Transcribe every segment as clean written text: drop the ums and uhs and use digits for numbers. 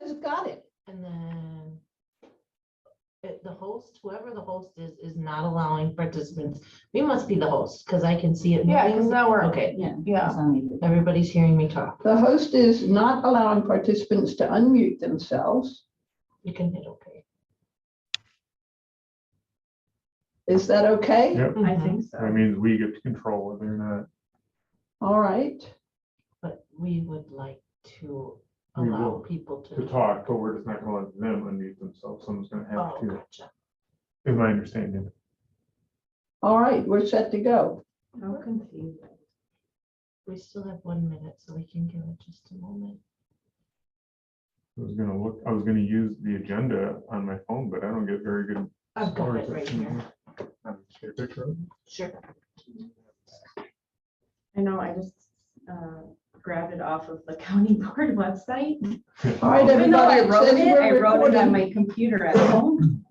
Just got it. And then the host, whoever the host is not allowing participants. We must be the host because I can see it. Yeah, moving. because now we're, Okay, yeah. everybody's hearing me talk. The host is not allowing participants to unmute themselves. You can hit okay. Is that okay? Yep, I think so. that means we get to control whether or not. All right. But we would like to We allow will people To to. talk, but we're just not gonna let them unmute themselves, someone's gonna have Oh, to, gotcha. is my understanding. All right, we're set to go. How confusing. We still have 1 minute, so we can give it just a moment. I was gonna use the agenda on my phone, but I don't get very good. I've got it storage. right here. Take a picture of it. Sure. I know, I just grabbed it off of the county board website. All right, Even though I everybody, wrote says it, we're I wrote it on recording. my computer at home.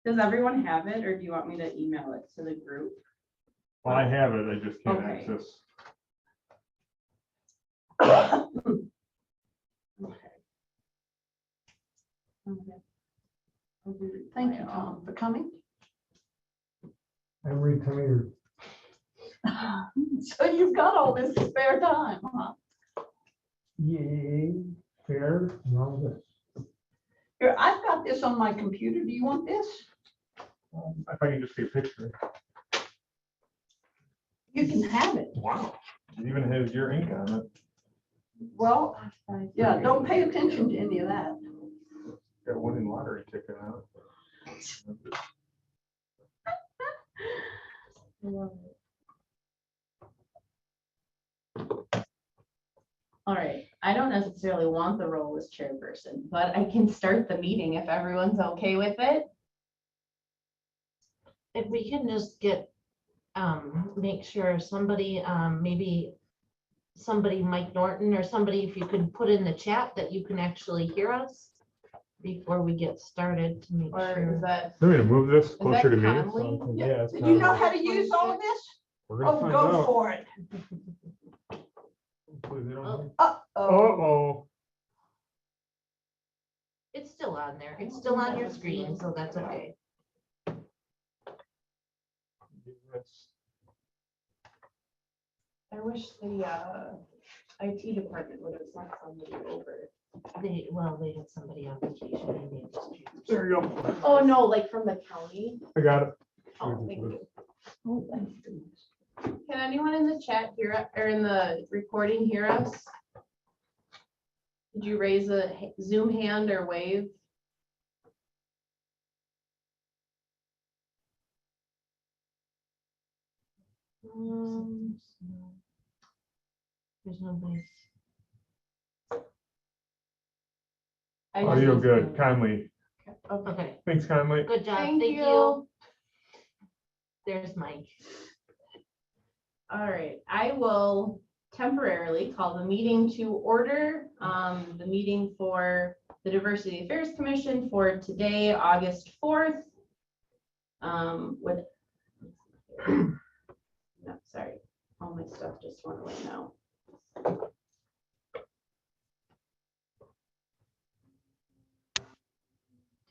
Does everyone have it, or do you want me to email it to the group? Well, I have it, I just can't Okay. access. Okay. I'll do it Thank you, tomorrow. Tom, for coming. Every time So you've got all this spare time, huh? Yay, fair, and all this. Here, I've got this on my computer. Do you want this? If I can just see a picture. You can have it. Wow. It even has your ink on it. Well, yeah, don't pay attention to any of that. Got one in lottery ticket on it. I love it. All right, I don't necessarily want the role as chairperson, but I can start the meeting if everyone's okay with it. If we can just get, make sure somebody, maybe somebody, Mike Norton or somebody, if you could put in the chat that you can actually hear us before we get started to make Or is sure. that, I'm gonna move this that closer to me. Conley? Yeah, it's Do you know Conley. how to use all of this? We're gonna Oh, find go out. for it. Hopefully they don't- Uh-oh. Uh-oh. It's still on there. It's still on your screen, so that's okay. I wish the IT department would have sent somebody over. They had somebody on vacation and they just. There you go. Oh, no, like from the county? I got it. Oh, thank you. Oh, thank goodness. Can anyone in the chat hear, or in the recording hear us? Did you raise a Zoom hand or wave? There's no voice. I Audio just- good, Conley. Okay, Thanks, Conley. good job. Thank Thank you. you. There's Mike. All right, I will temporarily call the meeting to order. The meeting for the Diversity Affairs Commission for today, August 4th. With, no, sorry, all my stuff just went away now.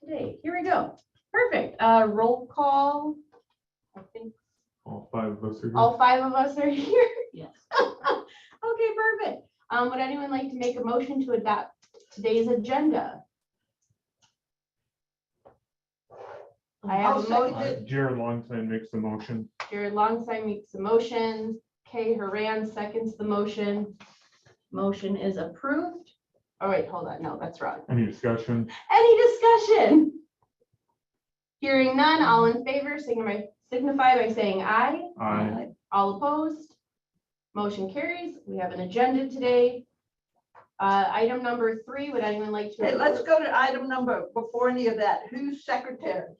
today. Here we go. Perfect. Roll call. I think All 5 of us are here. all 5 of us are here. Yes. Okay, perfect. Would anyone like to make a motion to adopt today's agenda? I have I'll a second motion. it. Jared Longsign makes the motion. Jared Longsign makes the motion. Kay Haran seconds the motion. Motion is approved. Oh, wait, hold on. No, that's wrong. Any discussion? Any discussion? Hearing none, all in favor, signify by saying aye. Aye. All opposed? Motion carries. We have an agenda today. Item number 3, would anyone like to? Hey, let's go to item number, before any of that, who's secretary?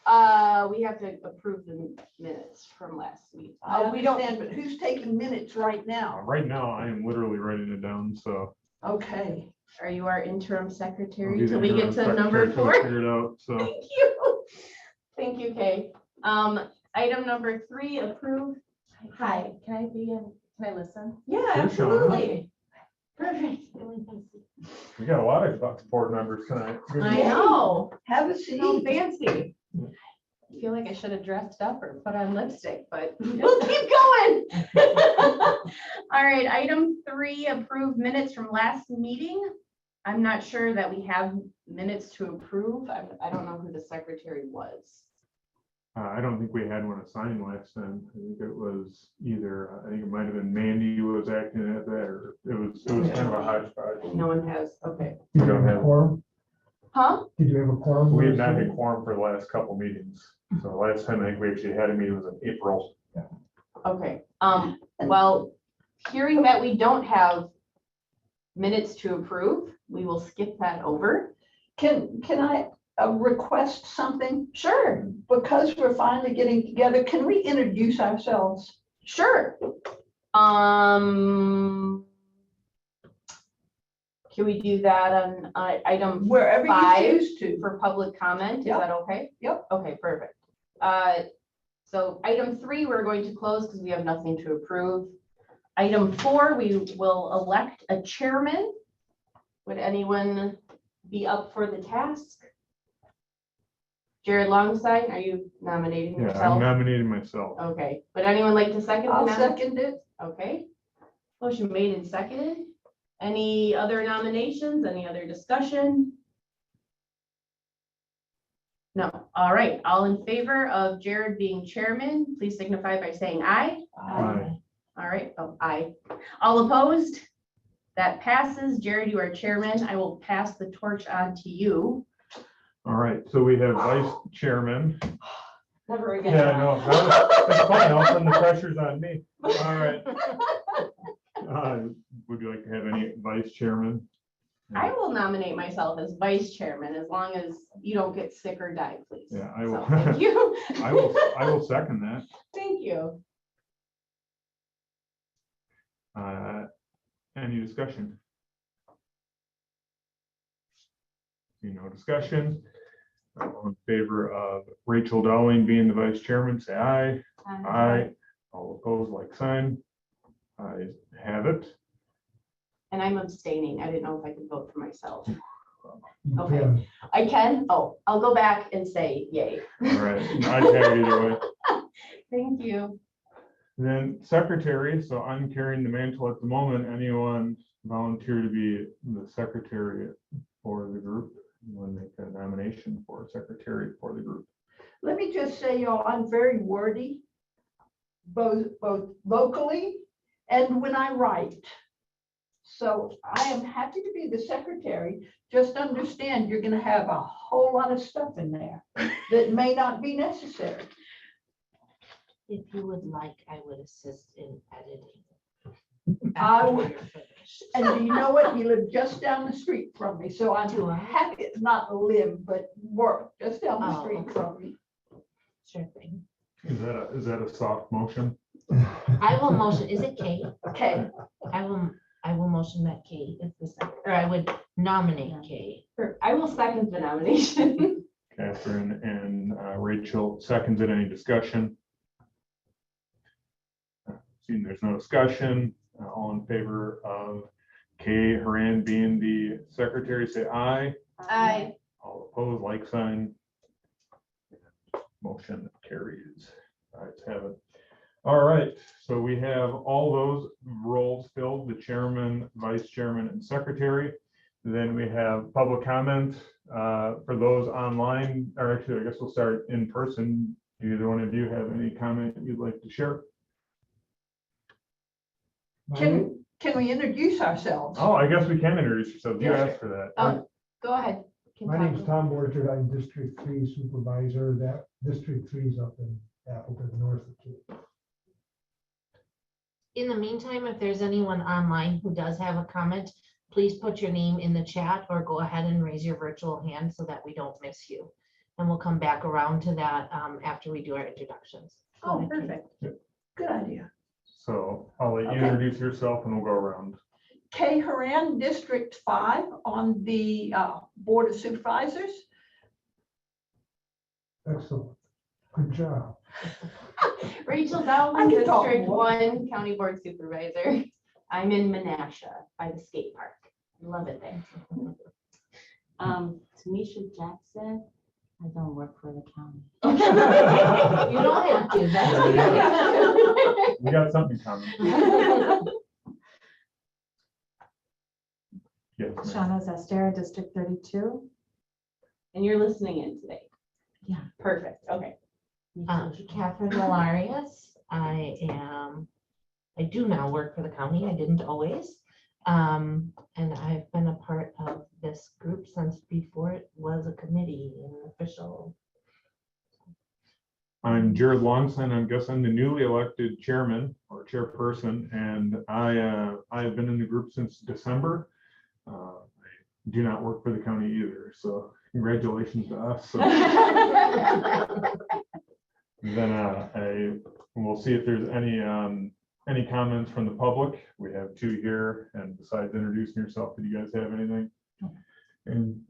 We have to approve the minutes from last week. I We don't, understand, but who's taking minutes right now? Right now, I am literally writing it down, so. Okay, are you our interim I'll secretary be the till we get to interim number secretary till we 4? figure it out, so. Thank you. Thank you, Kay. Item number 3, approve. Hi, can I listen? Yeah, Sure, Shauna. absolutely. Perfect. We got a lot of board members tonight. Good I job. know. have a So seat. fancy. I feel like I should have dressed up or put on lipstick, but we'll keep going. All right, item 3, approve minutes from last meeting. I'm not sure that we have minutes to approve. I don't know who the secretary was. I don't think we had one assigned last time. I think it was either, I think it might have been Mandy who was acting at that, or it was kind of a hodgepodge. No one has, okay. We don't have, Quorum? Huh? Did you have a quorum? we have not had quorum for the last couple meetings. So last time I think we actually had a meeting was in April. Okay, well, hearing that we don't have minutes to approve, we will skip that over. Can I request something? Sure, Because we're finally getting together, can we introduce ourselves? sure. Can we do that on item Wherever 5 you choose to. for public comment? Is Yep. that okay? Yep. Okay, perfect. So item 3, we're going to close because we have nothing to approve. Item 4, we will elect a chairman. Would anyone be up for the task? Jared Longsign, are you nominating Yeah, I'm yourself? nominating myself. Okay, would anyone like to second? the I'll nom- second it. Okay. Motion made and seconded. Any other nominations? Any other discussion? No. All right. All in favor of Jared being chairman, please signify by saying aye. Aye. All right. Oh, aye. All opposed? That passes. Jared, you are chairman. I will pass the torch on to you. All right, so we have vice chairman. Never Yeah, I know. That's fine. All of a sudden the pressure's on me. All right. Would you like to have any vice chairman? I will nominate myself as vice chairman as long as you don't get sick or die, please. Yeah, I So, will. Thank you. I will second that. Thank you. Any discussion? See no discussion. All in favor of Rachel Dowling being the vice chairman, say aye. Aye. All opposed, like sign. I have it. And I'm abstaining. I didn't know if I could vote for myself. You Okay. can. I can? Oh, I'll go back and say yay. All right, I have it either way. Thank you. Then secretary, so I'm carrying the mantle at the moment. Anyone volunteer to be the secretary for the group? You want to make a nomination for secretary for the group? Let me just say, y'all, I'm very wordy, both vocally and when I write. So I am happy to be the secretary. Just understand, you're gonna have a whole lot of stuff in there that may not be necessary. If you would like, I would assist in editing. I after would. you're finished. And you know what? You live just down the street from me, so I'm Do I? happy, not live, but work just down the Oh, street okay. from me. Sure thing. Is that a soft motion? I will motion, is it Kate? Okay, I will motion that Kate is the second, or I would nominate Kate. Sure. I will second the nomination. Catherine and Rachel seconds it. Any discussion? Seeing there's no discussion, all in favor of Kay Haran being the secretary, say aye. Aye. All opposed, like sign. Motion carries. Ayes have it. All right, so we have all those roles filled, the chairman, vice chairman, and secretary. Then we have public comment for those online, or actually, I guess we'll start in person. Do either one of you have any comment you'd like to share? Can we introduce ourselves? Oh, I guess we can introduce yourself. You Yeah. asked for that. Go ahead. My name's Tom Borchard. I'm District 3 Supervisor. That District 3 is up in Appleton, north of Cape. In the meantime, if there's anyone online who does have a comment, please put your name in the chat or go ahead and raise your virtual hand so that we don't miss you. And we'll come back around to that after we do our introductions. Go Oh, ahead, Kate. perfect. Good idea. So I'll let you Okay. introduce yourself and we'll go around. Kay Haran, District 5 on the Board of Supervisors. Excellent. Good job. Rachel I Dowling, can talk District more. 1, County Board Supervisor. I'm in Menasha by the skate park. Love it there. Tamisha Jackson, I don't work for the county. You don't have to, that's okay. We got something coming. Yes, ma'am. Shauna Zestera, District 32. And you're listening in today? Yeah. Perfect, okay. Catherine Malarius, I do now work for the county, I didn't always. And I've been a part of this group since before it was a committee and official. I'm Jared Longson. I guess I'm the newly elected chairman or chairperson, and I've been in the group since December. I do not work for the county either, so congratulations to us. So then we'll see if there's any comments from the public. We have two here, and besides introducing yourself, did you guys have anything? And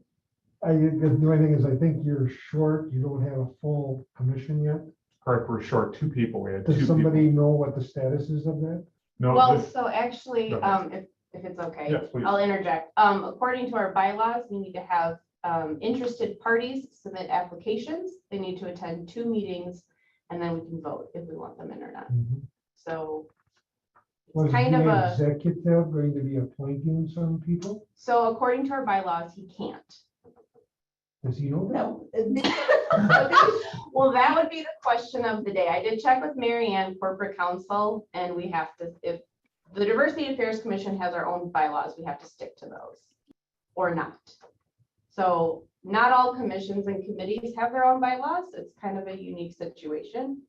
the only thing is, I think you're short. You don't have a full commission yet. Correct, we're short two people. We had two Does people. somebody know what the status is of that? No, Well, this- so actually, Go ahead. if it's okay, Yes, please. I'll interject. According to our bylaws, we need to have interested parties submit applications. They need to attend 2 meetings, and then we can vote if we want them in or not. So Was it's kind of the a, executive going to be appointing some people? so according to our bylaws, he can't. Does he know that? No. Well, that would be the question of the day. I did check with Mary Ann, corporate counsel, and we have to, if the Diversity Affairs Commission has our own bylaws, we have to stick to those or not. So not all commissions and committees have their own bylaws. It's kind of a unique situation.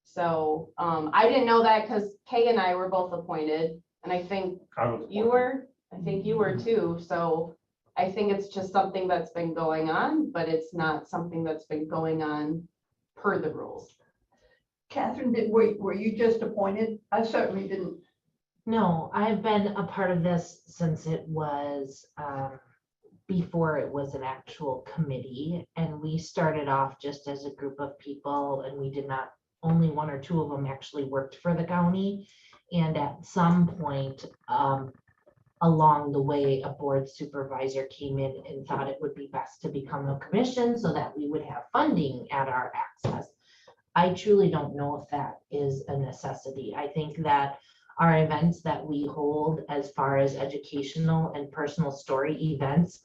So I didn't know that because Kay and I were both appointed, and I think I was you were, I think you were too. So I think it's just something that's been going on, but it's not something that's been going on per the rules. Catherine, were you just appointed? I certainly didn't. No, I've been a part of this since it was before it was an actual committee, and we started off just as a group of people, and we did not, only 1 or 2 of them actually worked for the county. And at some point along the way, a board supervisor came in and thought it would be best to become a commission so that we would have funding at our access. I truly don't know if that is a necessity. I think that our events that we hold as far as educational and personal story events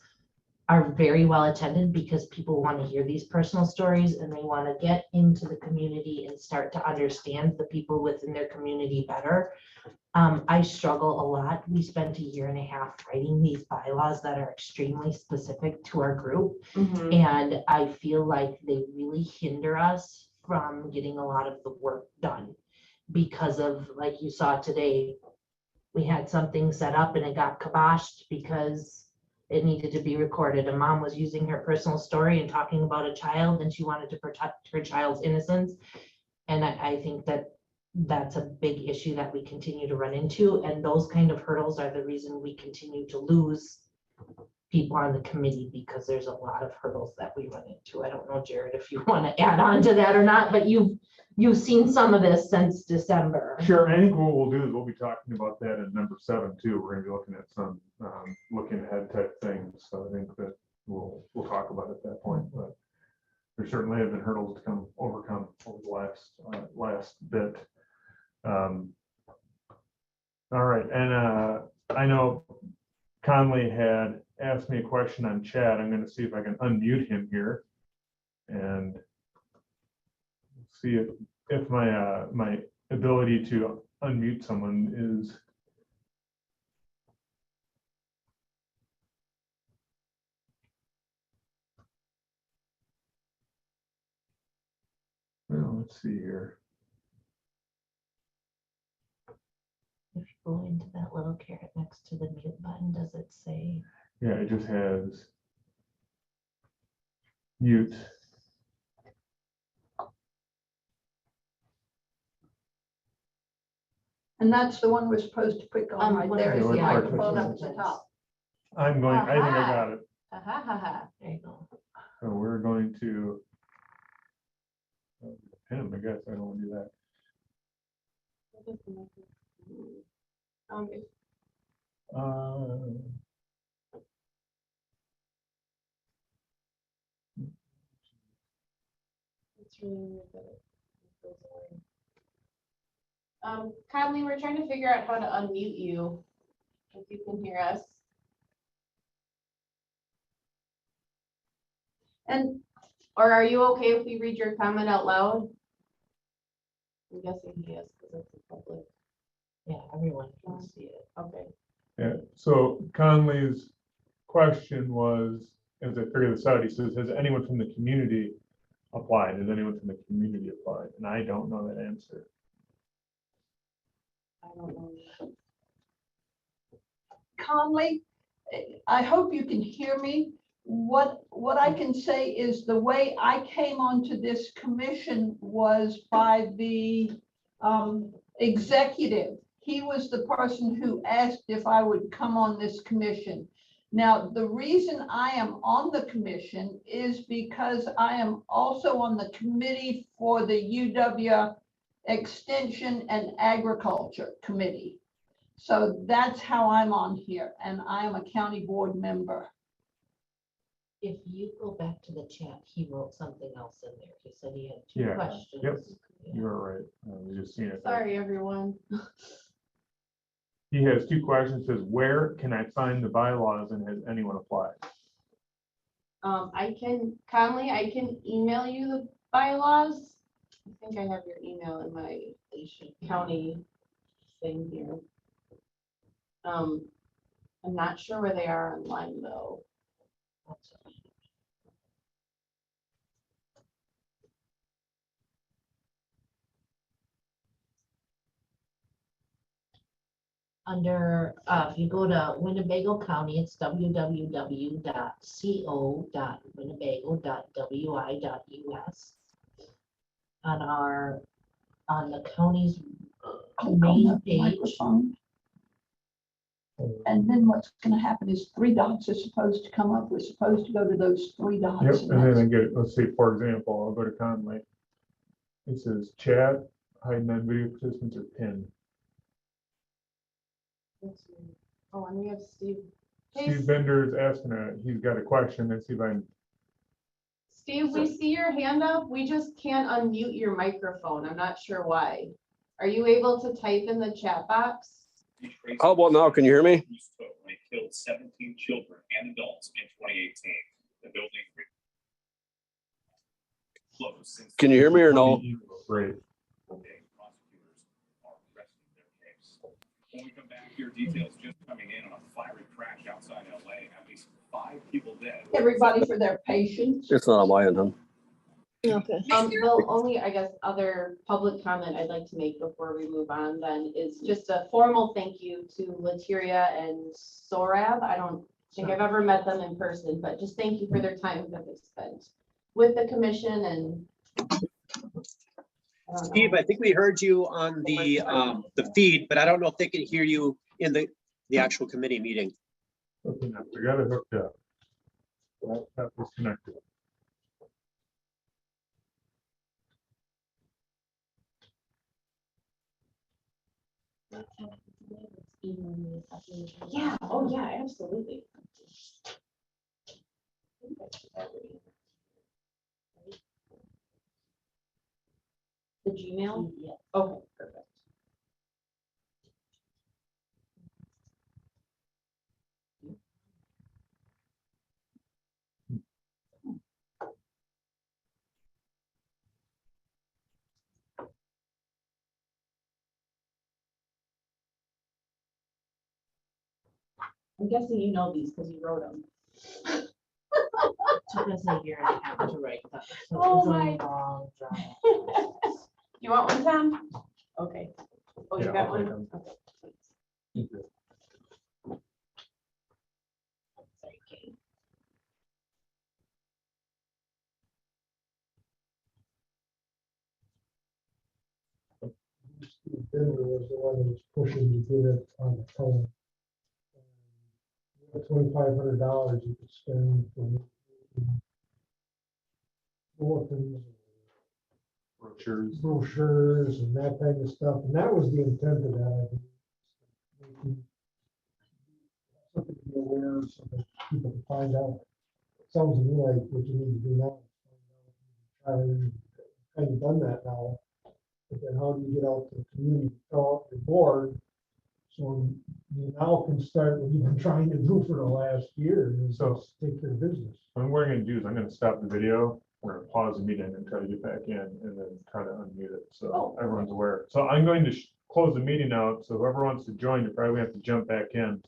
are very well attended because people want to hear these personal stories and they want to get into the community and start to understand the people within their community better. I struggle a lot. We spent 1.5 years writing these bylaws that are extremely specific to our group. And I feel like they really hinder us from getting a lot of the work done because of, like you saw today, we had something set up and it got kiboshed because it needed to be recorded. A mom was using her personal story and talking about a child, and she wanted to protect her child's innocence. And I think that that's a big issue that we continue to run into. And those kind of hurdles are the reason we continue to lose people on the committee, because there's a lot of hurdles that we run into. I don't know, Jared, if you want to add on to that or not, but you've seen some of this since December. Sure, I think what we'll do is we'll be talking about that in number 7 too. We're gonna be looking at some looking ahead type things. So I think that we'll talk about it at that point, but there certainly have been hurdles to overcome over the last bit. All right, and I know Conley had asked me a question on chat. I'm going to see if I can unmute him here and see if my ability to unmute someone is. Well, let's see here. If you go into that little caret next to the mute button, does it say? Yeah, it just has mute. And that's the one we're supposed to click on right there, is the Yeah, microphone up at the top. I think I got it. Ha ha ha ha. There you go. So we're going to. Him, I guess I don't want to do that. If It's really weird that it goes away. Conley, we're trying to figure out how to unmute you, if you can hear us. And Or are you okay if we read your comment out loud? I'm guessing yes, because it's a public. Yeah, everyone can see it. Okay. Yeah, so Conley's question was, as I figured this out, he says, has anyone from the community applied? Has anyone from the community applied? And I don't know that answer. I don't know. Conley, I hope you can hear me. What I can say is the way I came onto this commission was by the executive. He was the person who asked if I would come on this commission. Now, the reason I am on the commission is because I am also on the committee for the UW Extension and Agriculture Committee. So that's how I'm on here, and I am a county board member. If you go back to the chat, he wrote something else in there. He said he had Yeah, two questions. yep. Yeah. You're right. I was just seeing it. Sorry, everyone. He has two questions. Says, where can I find the bylaws and has anyone applied? Conley, I can email you the bylaws. I think I have your email in my county thing here. I'm not sure where they are online though. Under, if you go to Winnebago County, it's www.co.winnebago.wi.us. On the county's Click on main the page. microphone. And then what's gonna happen is three dots are supposed to come up. We're supposed to go to those three dots. Yep, and and then that's- I get, let's see, for example, I'll go to Conley. It says chat, hide non-video participants or pin. Oh, and we have Steve. Hey, Steve Bender is asking he's got a question. Let's see if I can. Steve, we see your hand up. We just can't unmute your microphone. I'm not sure why. Are you able to type in the chat box? How about now? Can you hear me? When they killed 17 children and adults in 2018. The building closed since. Can you hear me or no? Great. Prosecutors are resting their case. When we come back here, details just coming in on a fiery crash outside LA. At least 5 people dead. Everybody for their patience. It's not on my end, huh? Okay. The only, I guess, other public comment I'd like to make before we move on then is just a formal thank you to Lateria and Sorab. I don't think I've ever met them in person, but just thank you for their time that they spent with the commission and. Steve, I think we heard you on the feed, but I don't know if they can hear you in the actual committee meeting. Okay, now we got it hooked up. That was connected. Yeah, oh yeah, absolutely. The Gmail? Yeah. Okay, perfect. I'm guessing you know these because you wrote them. Took us a year and a half to write that. So it Oh was a my. long job. You want one, Tom? Okay. Oh, you Yeah, got I'll one? take 'em. Okay. Sorry, Katie. Steve Bender was the one who was pushing to get it on the phone. $2,500 you could spend for bulletins, brochures and that kind of stuff. And that was the intent of that. I think. Making something to be aware of so that people can find out. Sounds to me like what you need to do now. Kind of done that now. But then how do you get out to the community, fill out your board? So you now can start what you've been trying to do for the last year, is So- just take care of business. And what I'm gonna do is I'm gonna stop the video, we're gonna pause the meeting and try to get back in and then try to unmute it, so Oh. everyone's aware. So I'm going to close the meeting out, so whoever wants to join, you probably have to jump back in.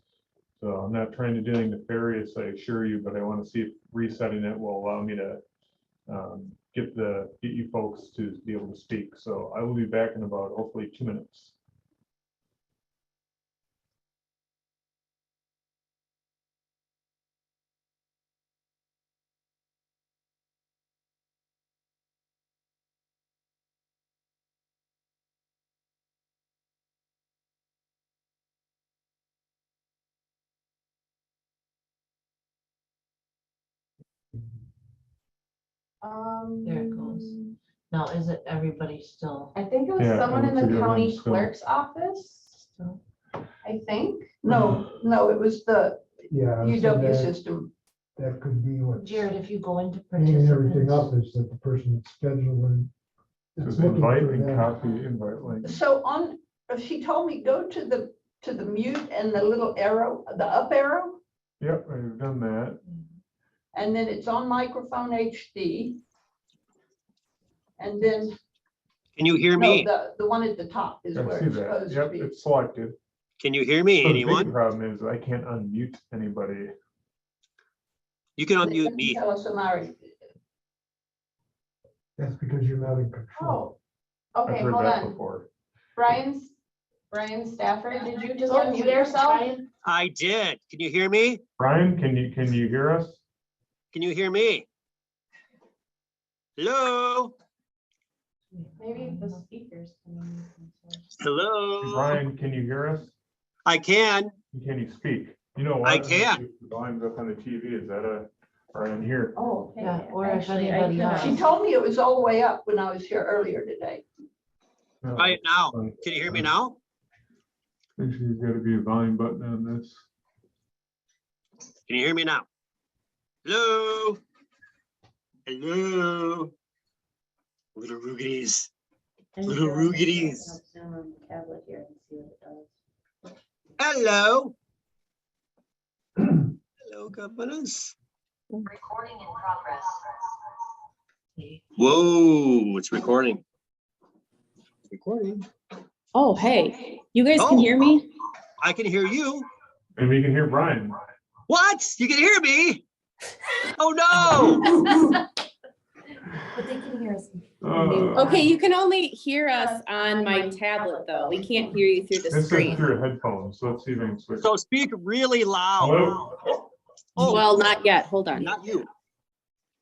So I'm not trying to do anything nefarious, I assure you, but I want to see if resetting it will allow me to get you folks to be able to speak. So I will be back in about hopefully 2 minutes. There it goes. Now, is it everybody still? I think it was Yeah, it someone in looks the like county everyone's still- clerk's office, still? I think. No, it was the Yeah. so UW that- system. That could be what. Jared, if you go into Hanging everything up participants. is that the person that's scheduling. it's Just looking invite for and them. copy invite link. So she told me, go to the mute and the little arrow, the up arrow, Yep, I've done that. and then it's on microphone HD. And then, Can you hear no, me? the one at the top is I where see it's that. supposed to Yep, be. it's selected. Can you hear me, So the big anyone? problem is I can't unmute anybody. You can unmute me. Tell us, Amari. That's because you're not in control. Oh, I've okay, heard hold that on. before. Brian Stafford, did you just Oh, unmute there, yourself? Brian. I did. Can you hear me? Brian, can you hear us? Can you hear me? Hello? Maybe the speakers. Hello? Brian, can you hear us? I can. Can you speak? You know what? I can. The volume's up on the TV. Is that or in here? Oh, okay. Yeah, or if Actually, I anybody can, else. She told me it was all the way up when I was here earlier today. No. Try it now. Can you hear me now? Actually, there's got to be a volume button on this. Can you hear me now? Hello? Hello? Little roogies. Little roogities. Tablet here and see what it does. Hello? Hello, governors. Recording in progress. Whoa, it's recording. Recording. Oh, hey, you guys can Oh. hear me? I can hear you. And we can hear Brian. What? You can hear me? Oh, no. But they can hear us. Okay, you can only hear us on my tablet, though. We can't hear you through the This is screen. through a headphone, so let's see if I can switch. So speak really loud. Hello? Oh, Well, not yet. Hold on. not you.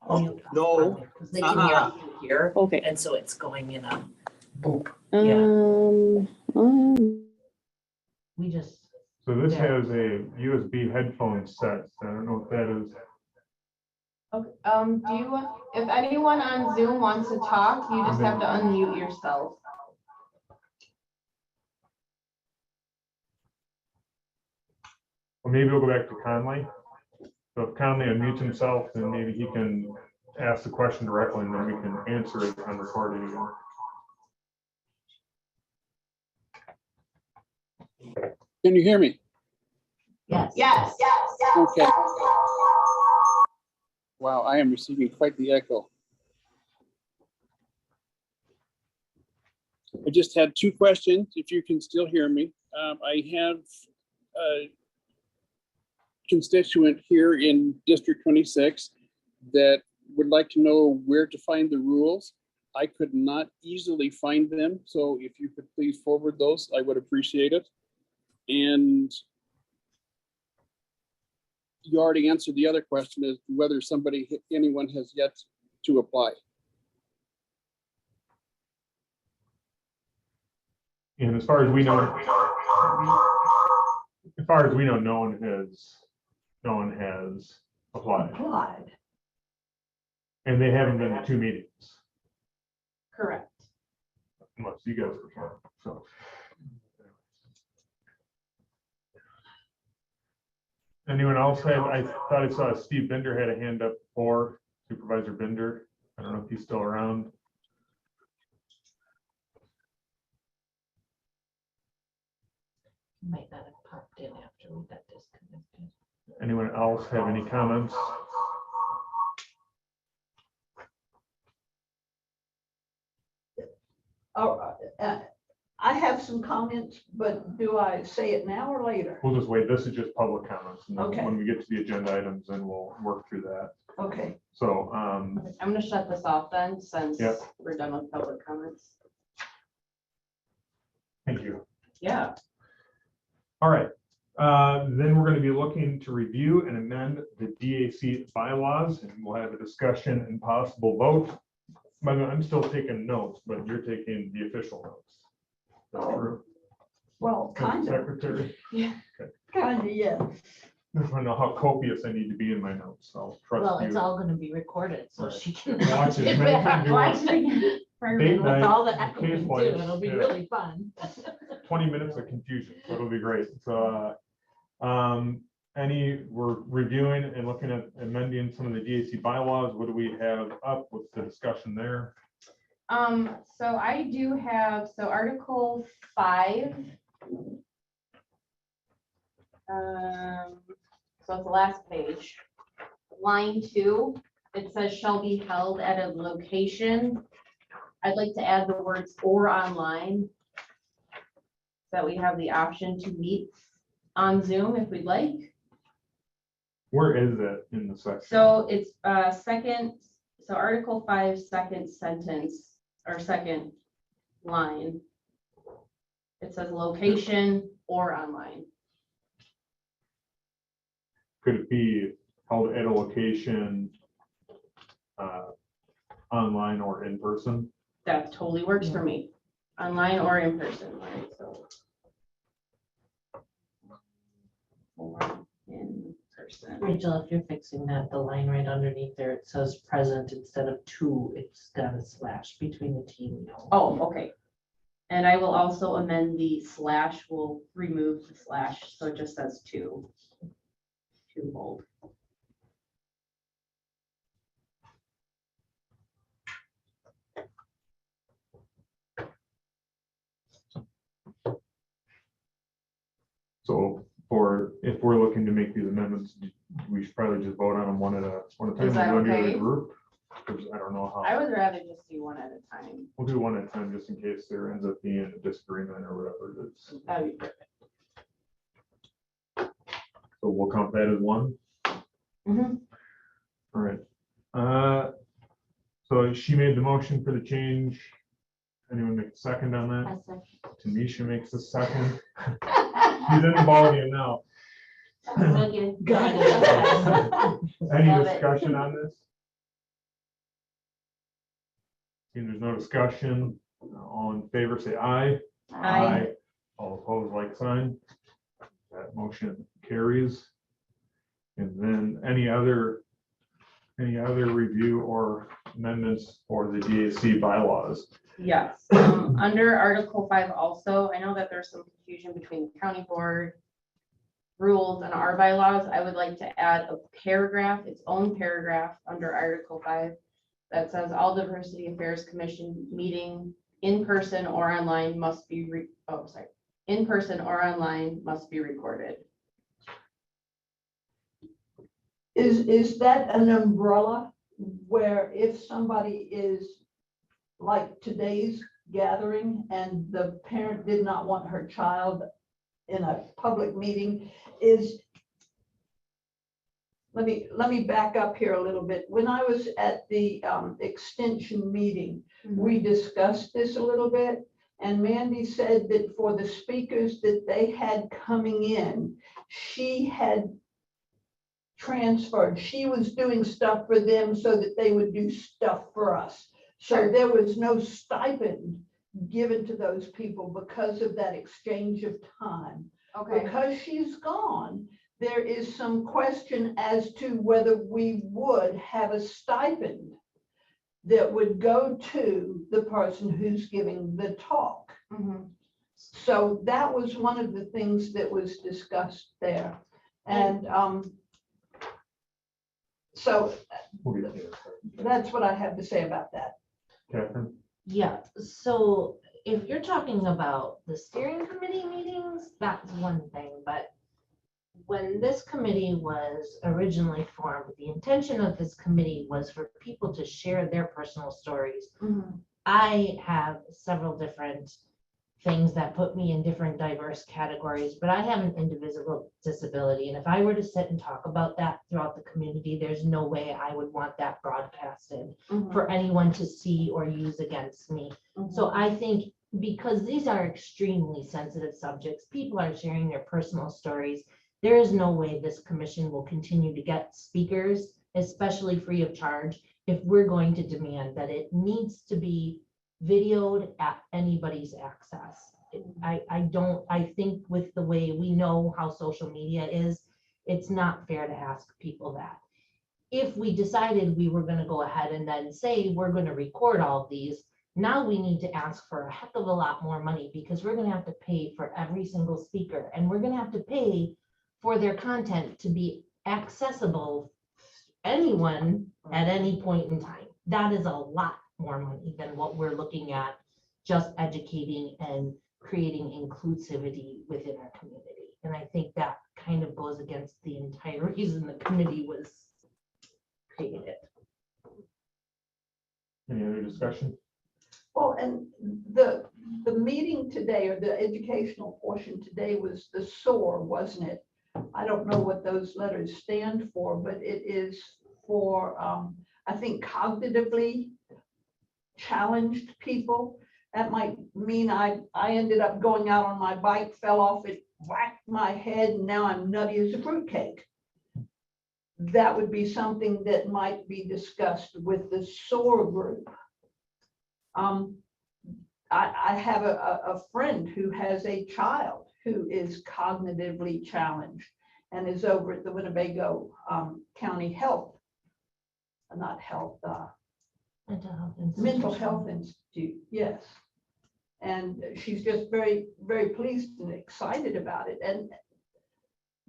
Oh, no. Because they can hear you here, Okay. and so it's going in a boop. We just, So this Yeah. has a USB headphone set. I don't know what that is. Okay, do you, if anyone on Zoom wants to talk, you just have to unmute yourself. Or maybe we'll go back to Conley. So if Conley unmutes himself, then maybe he can ask the question directly and then we can answer it on recording again. Can you hear me? Yes. Yes. Okay. Wow, I am receiving quite the echo. I just had two questions, if you can still hear me. I have a constituent here in District 26 that would like to know where to find the rules. I could not easily find them, so if you could please forward those, I would appreciate it. And you already answered the other question, is whether anyone has yet to apply. And as far as we know, no one has applied. And they haven't been to 2 meetings, Correct. unless you guys were, so. Anyone else have, I thought I saw Steve Bender had a hand up before, Supervisor Bender. I don't know if he's still around. Might not have popped in after we got disconnected. Anyone else have any comments? I have some comments, but do I say it now or later? We'll just wait. This is just public comments. And then Okay. when we get to the agenda items, then we'll work through that. Okay. So, I'm gonna shut this off then, since Yep. we're done with public comments. thank you. Yeah. All right. Then we're going to be looking to review and amend the DAC bylaws, and we'll have a discussion and possible vote. By the way, I'm still taking notes, but you're taking the official notes. Is that true? Well, kind of, Secretary, yeah. I don't know how copious I need to be in my notes, so I'll trust Well, it's you. all gonna be recorded, so Right. she can. Watch it, If many we have times to you watch want. it again. Date With night, all the case echoing too, wise, it'll be yeah. really fun. 20 minutes of confusion, so it'll be great. So, we're reviewing and looking at amending some of the DAC bylaws. What do we have up? What's the discussion there? So I do have, so Article 5. So it's the last page. Line 2, it says shall be held at a location. I'd like to add the words or online, so that we have the option to meet on Zoom if we'd like. Where is that in the section? So it's so Article 5, second sentence, or second line. It says location or online. Could it be held at a location online or in person? That totally works for me, online or in person, right, so. Or in person. Rachel, if you're fixing that, the line right underneath there, it says present instead of to, it's got a slash between the T and the O. Oh, okay. And I will also amend the slash, we'll remove the slash, so it just says to hold. So if we're looking to make these amendments, we should probably just vote on them one at a time. Is that We'll do it as a okay? group. 'Cause I don't know I how, would rather just do one at a time. we'll do one at a time just in case there ends up being a disagreement or whatever it is. That'd be perfect. So we'll count that as one. Mhm. All right. So she made the motion for the change. Anyone make a second on that? Tanisha makes a second. She's in the ballgame now. Got it. Any Love it. discussion on this? Seeing there's no discussion, all in favor, say aye. Aye. All opposed, like sign. That motion carries. And then any other review or amendments for the DAC bylaws? Yes, under Article 5 also, I know that there's some confusion between the county board rules and our bylaws, I would like to add a paragraph, its own paragraph under Article 5 that says all Diversity Affairs Commission meeting in person or online must be in person or online must be recorded. Is that an umbrella where if somebody is like today's gathering and the parent did not want her child in a public meeting let me back up here a little bit. When I was at the extension meeting, we discussed this a little bit, and Mandy said that for the speakers that they had coming in, she had transferred. She was doing stuff for them so that they would do stuff for us. So there was no stipend given to those people because of that exchange of time. Okay. Because she's gone, there is some question as to whether we would have a stipend that would go to the person who's giving the talk. So that was one of the things that was discussed there. And so We'll get to it. that's what I have to say about that. Catherine? Yeah, so if you're talking about the steering committee meetings, that's one thing, but when this committee was originally formed, the intention of this committee was for people to share their personal stories. I have several different things that put me in different diverse categories, but I have an indivisible disability. And if I were to sit and talk about that throughout the community, there's no way I would want that broadcasted for anyone to see or use against me. So I think because these are extremely sensitive subjects, people are sharing their personal stories. There is no way this commission will continue to get speakers, especially free of charge, if we're going to demand that it needs to be videoed at anybody's access. I think with the way we know how social media is, it's not fair to ask people that. If we decided we were going to go ahead and then say we're going to record all of these, now we need to ask for a heck of a lot more money because we're going to have to pay for every single speaker, and we're going to have to pay for their content to be accessible anyone at any point in time. That is a lot more money than what we're looking at, just educating and creating inclusivity within our community. And I think that kind of goes against the entire reason the committee was created. Any other discussion? Well, and the meeting today, or the educational portion today, was the SOAR, wasn't it? I don't know what those letters stand for, but it is for, I think, cognitively challenged people. That might mean I ended up going out on my bike, fell off, it whacked my head, and now I'm nutty as a fruitcake. That would be something that might be discussed with the SOAR group. I have a friend who has a child who is cognitively challenged and is over at the Winnebago County Health, not health, Mental Health Institute, yes. And she's just very, very pleased and excited about it. And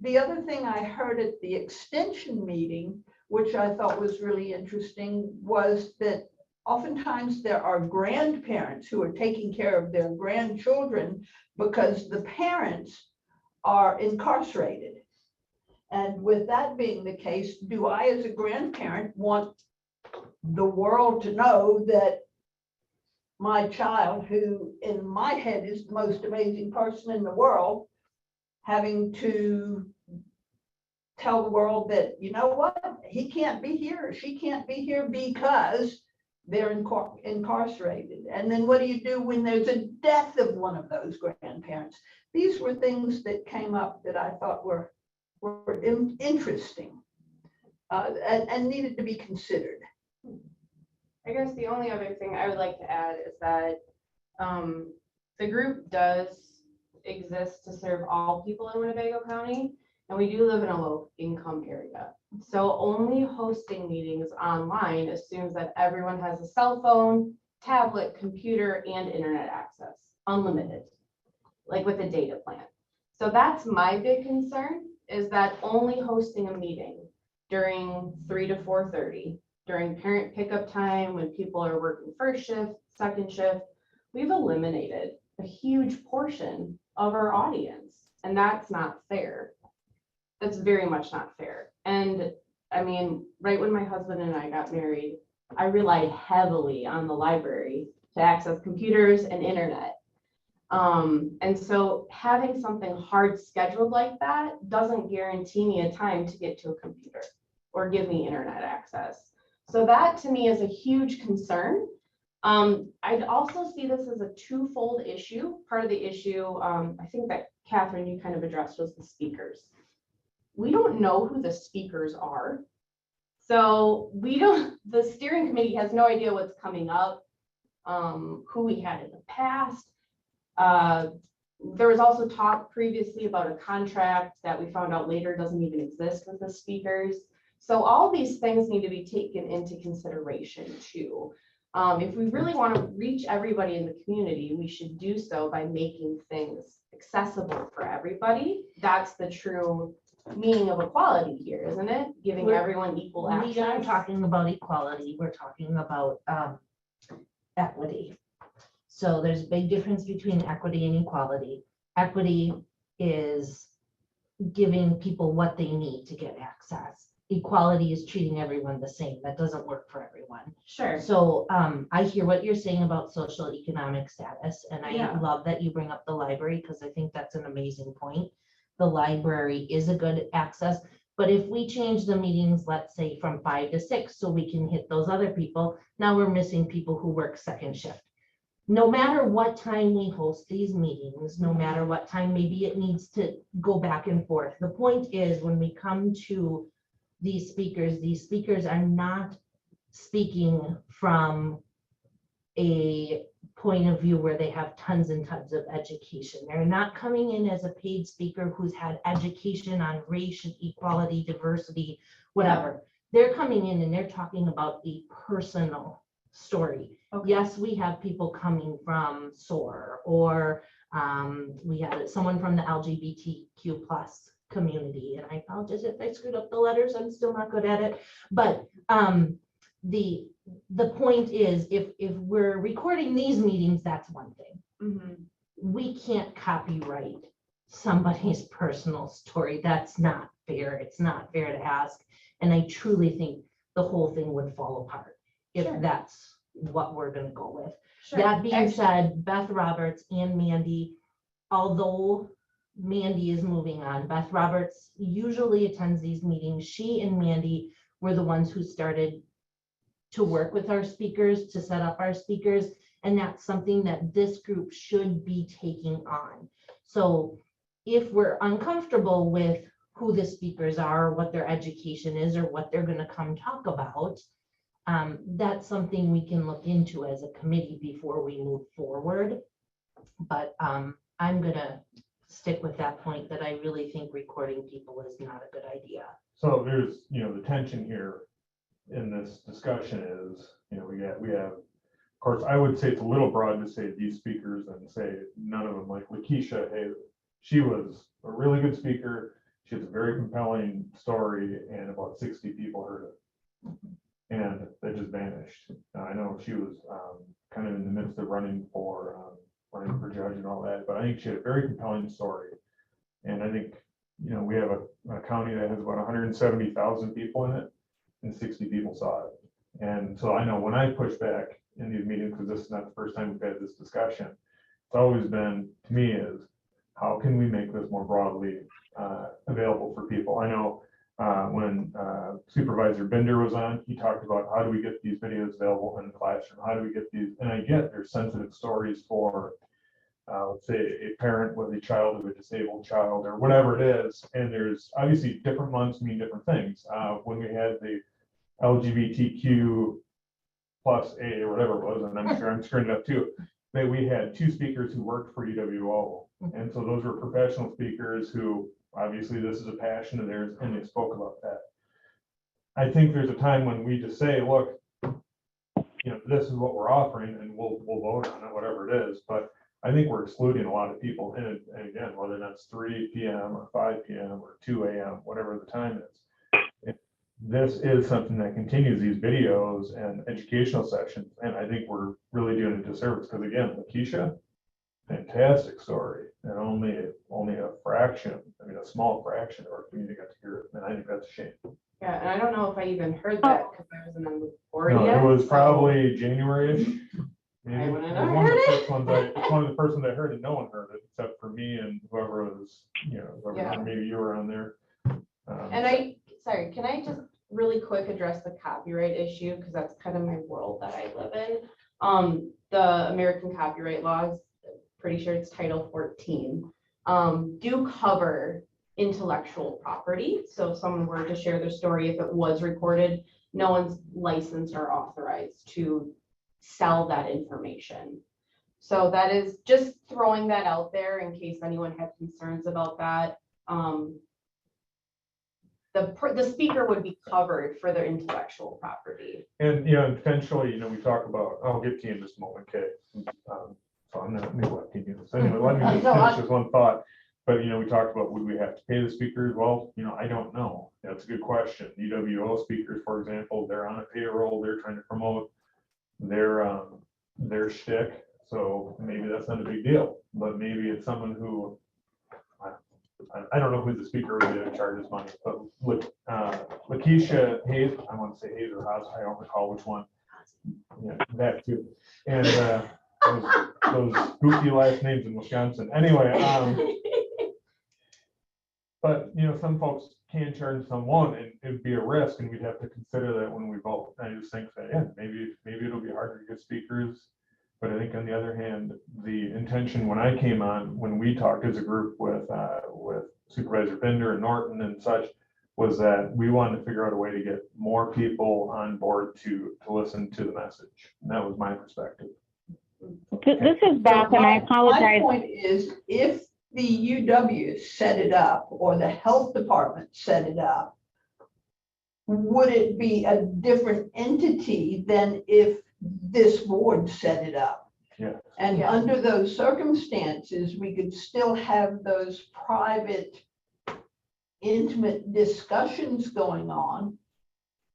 the other thing I heard at the extension meeting, which I thought was really interesting, was that oftentimes there are grandparents who are taking care of their grandchildren because the parents are incarcerated. And with that being the case, do I, as a grandparent, want the world to know that my child, who in my head is the most amazing person in the world, having to tell the world that, you know what, he can't be here, or she can't be here because they're incarcerated? And then what do you do when there's a death of one of those grandparents? These were things that came up that I thought were interesting and needed to be considered. I guess the only other thing I would like to add is that the group does exist to serve all people in Winnebago County, and we do live in a low income area. So only hosting meetings online assumes that everyone has a cell phone, tablet, computer, and internet access, unlimited, like with a data plan. So that's my big concern, is that only hosting a meeting during 3 to 4:30, during parent pickup time, when people are working first shift, second shift, we've eliminated a huge portion of our audience, and that's not fair. That's very much not fair. And I mean, right when my husband and I got married, I relied heavily on the library to access computers and internet. And so having something hard scheduled like that doesn't guarantee me a time to get to a computer or give me internet access. So that to me is a huge concern. I'd also see this as a twofold issue. Part of the issue, I think that Catherine, you kind of addressed, was the speakers. We don't know who the speakers are. So the steering committee has no idea what's coming up, who we had in the past. There was also talk previously about a contract that we found out later doesn't even exist with the speakers. So all these things need to be taken into consideration too. If we really want to reach everybody in the community, we should do so by making things accessible for everybody. That's the true meaning of equality here, isn't it? Giving We're- everyone equal We aren't access. talking about equality, we're talking about equity. So there's a big difference between equity and equality. Equity is giving people what they need to get access. Equality is treating everyone the same. That doesn't work for everyone. Sure. So I hear what you're saying about social economic status, and I Yeah. love that you bring up the library because I think that's an amazing point. The library is a good access, but if we change the meetings, let's say from 5 to 6, so we can hit those other people, now we're missing people who work second shift. No matter what time we host these meetings, no matter what time, maybe it needs to go back and forth. The point is, when we come to these speakers are not speaking from a point of view where they have tons and tons of education. They're not coming in as a paid speaker who's had education on race, equality, diversity, whatever. They're coming in and they're talking about a personal story. Okay. Yes, we have people coming from SOAR, or we had someone from the LGBTQ plus community, and I apologize if I screwed up the letters, I'm still not good at it. But the point is, if we're recording these meetings, that's one thing. Mhm. We can't copyright somebody's personal story. That's not fair. It's not fair to ask. And I truly think the whole thing would fall apart if Sure. that's what we're gonna go with. Sure. That being Actually- said, Beth Roberts and Mandy, although Mandy is moving on, Beth Roberts usually attends these meetings. She and Mandy were the ones who started to work with our speakers, to set up our speakers. And that's something that this group should be taking on. So if we're uncomfortable with who the speakers are, what their education is, or what they're gonna come talk about, that's something we can look into as a committee before we move forward. But I'm gonna stick with that point that I really think recording people is not a good idea. So there's, the tension here in this discussion is, we have, of course, I would say it's a little broad to say these speakers and say none of them, like Lakeisha, hey, she was a really good speaker. She has a very compelling story and about 60 people heard it. And that just vanished. Now, I know she was kind of in the midst of running for judge and all that, but I think she had a very compelling story. And I think, we have a county that has about 170,000 people in it, and 60 people saw it. And so I know when I push back in these meetings, because this is not the first time we've had this discussion, it's always been, to me, is how can we make this more broadly available for people? I know when Supervisor Bender was on, he talked about how do we get these videos available in the classroom? How do we get these? And I get there's sensitive stories for, let's say, a parent with a child of a disabled child or whatever it is. And there's obviously different months mean different things. When we had the LGBTQ plus A or whatever it was, and I'm sure I'm screwing it up too, that we had 2 speakers who worked for UWO. And so those were professional speakers who, obviously this is a passion of theirs, and they spoke about that. I think there's a time when we just say, look, this is what we're offering, and we'll vote on it, whatever it is. But I think we're excluding a lot of people, and again, whether that's 3 PM or 5 PM or 2 AM, whatever the time is. This is something that continues these videos and educational sessions, and I think we're really doing a disservice, because again, Lakeisha, fantastic story, and only a fraction, I mean, a small fraction of our community got to hear it, and I think that's a shame. Yeah, and I don't know if I even heard that because I wasn't on the board No, yet. it was so- probably January-ish. Maybe. I It wouldn't was have one of the heard first ones it's one of the first ones I heard, and no one heard it except for me and whoever was, whoever, Yeah. maybe you were on there. And sorry, can I just really quick address the copyright issue? Because that's kind of my world that I live in. The American copyright laws, pretty sure it's Title 14, do cover intellectual property. So if someone were to share their story, if it was recorded, no one's licensed or authorized to sell that information. So that is just throwing that out there in case anyone had concerns about that. The speaker would be covered for their intellectual property. And, potentially, we talk about, I'll get to you in just a moment, Kay. So I'm not neglecting you. So anyway, let me just No, finish this one thought. But, we talked about, would we have to pay the speakers? Well, I don't know. That's a good question. UWO speakers, for example, they're on a payroll, they're trying to promote their shtick. So maybe that's not a big deal, but maybe it's someone who, I don't know who the speaker would be that charges money, but Lakeisha Hayes, I want to say Hayes or Haas, I don't recall which one. Yeah, that too. And those goofy last names in Wisconsin. Anyway, but some folks can charge, some won't, and it'd be a risk, and we'd have to consider that when we vote. I just think that, yeah, maybe it'll be harder to get speakers. But I think on the other hand, the intention when I came on, when we talked as a group with Supervisor Bender and Norton and such, was that we wanted to figure out a way to get more people on board to listen to the message. And that was my perspective. This is Beth, and I My apologize. point is, if the UW set it up or the health department set it up, would it be a different entity than if this board set it up? Yeah. And Yeah. under those circumstances, we could still have those private, intimate discussions going on.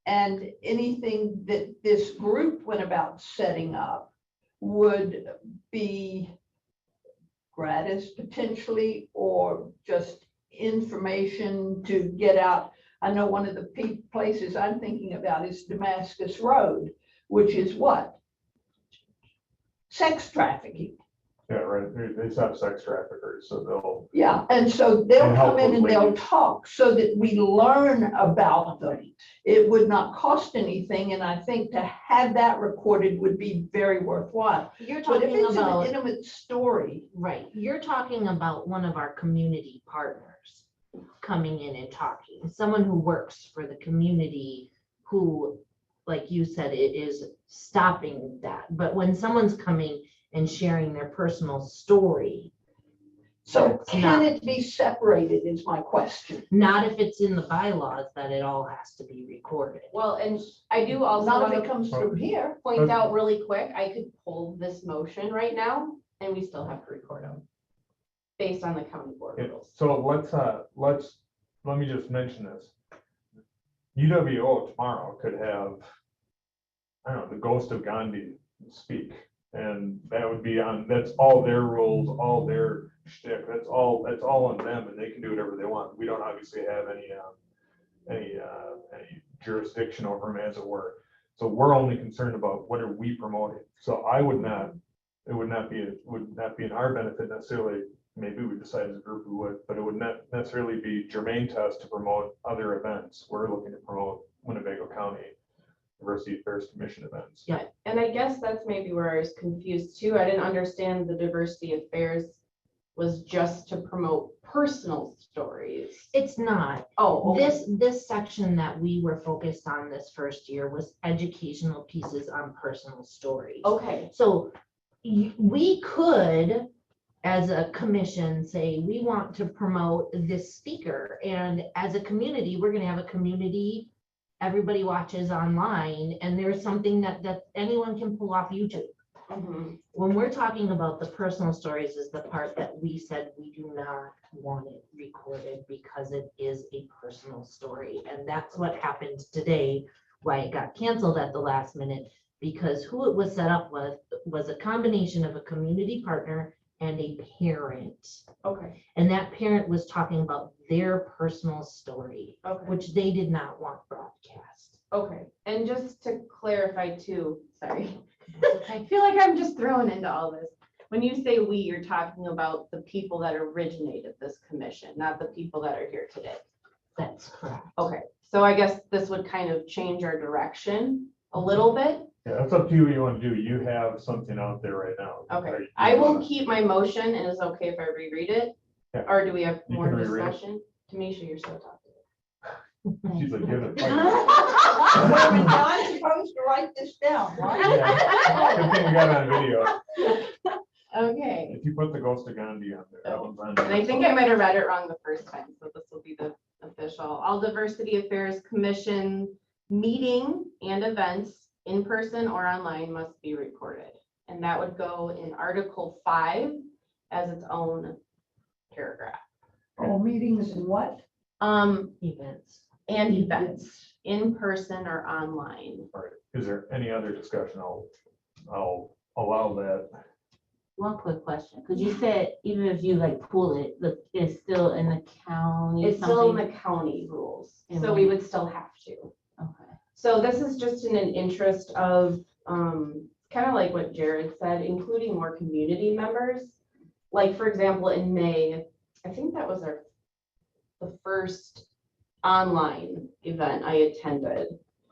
And anything that this group went about setting up would be gratis potentially, or just information to get out. I know one of the places I'm thinking about is Damascus Road, which is what? Sex trafficking. Yeah, right. They stop sex traffickers, so they'll. Yeah, and so they'll And help come in those and they'll ladies. talk so that we learn about them. It would not cost anything, and I think to have that recorded would be very worthwhile. You're But if talking it's an about, intimate story, right, you're talking about one of our community partners coming in and talking, someone who works for the community who, like you said, it is stopping that. But when someone's coming and sharing their personal story, so It's can not. it be separated is my question. not if it's in the bylaws that it all has to be recorded. Well, and I do also Not want if it to comes through here. point out really quick, I could pull this motion right now and we still have to record them based on the county board Yeah, rules. so let me just mention this. UWO tomorrow could have, I don't know, the ghost of Gandhi speak. And that would be that's all their rules, all their shtick, that's all on them, and they can do whatever they want. We don't obviously have any jurisdiction over them, as it were. So we're only concerned about what are we promoting. So it would not be in our benefit necessarily. Maybe we decide as a group we would, but it would not necessarily be germane to us to promote other events. We're looking to promote Winnebago County Diversity Affairs Commission events. Yeah. And I guess that's maybe where I was confused too. I didn't understand the diversity affairs was just to promote personal stories. It's not. Oh, okay. This section that we were focused on this first year was educational pieces on personal stories. Okay, So we could, as a commission, say, we want to promote this speaker. And as a community, we're gonna have a community, everybody watches online, and there's something that anyone can pull off YouTube. Mhm. When we're talking about the personal stories is the part that we said we do not want it recorded because it is a personal story. And that's what happened today, why it got canceled at the last minute, because who it was set up with was a combination of a community partner and a parent. Okay, And that parent was talking about their personal story, okay, which they did not want broadcast. okay. And just to clarify too, sorry. I feel like I'm just thrown into all this. When you say we, you're talking about the people that originated this commission, not the people that are here today. That's correct. Okay, so I guess this would kind of change our direction a little bit. Yeah, that's up to you what you want to do. You have something out there right now. Okay, Right? I will keep my motion and it's okay if I reread it? Yeah. Or do we have You more can reread it. discussion? Tamisha, you're so talkative. She's like, give it. Now I'm supposed to write this down, right? Yeah. Good thing we got it on video. Okay, If you put the ghost of Gandhi on there, that one's on. and I think I might have read it wrong the first time, so this will be the official. All Diversity Affairs Commission meeting and events in person or online must be recorded. And that would go in Article 5 as its own paragraph. All meetings and what? Events. And events, in person or online. All right. Is there any other discussion? I'll allow that. One quick question, because you said even if you like pull it, it's still in the county. It's still in something? the county rules, And so we would still have to. Okay. So this is just in an interest of, kind of like what Jared said, including more community members. Like, for example, in May, I think that was the first online event I attended.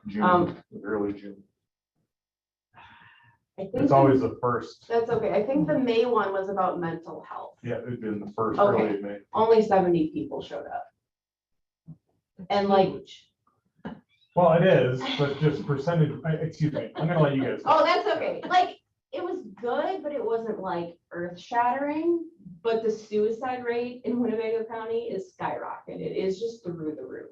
June, early June. I think It's always the first. that's okay. I think the May one was about mental health. Yeah, it'd been the first Okay. early May. Only 70 people showed up. And like, Huge. Well, it is, but just percentage, excuse me, I'm gonna let you guys. oh, that's okay. Like, it was good, but it wasn't like earth shattering. But the suicide rate in Winnebago County is skyrocketed. It is just through the roof.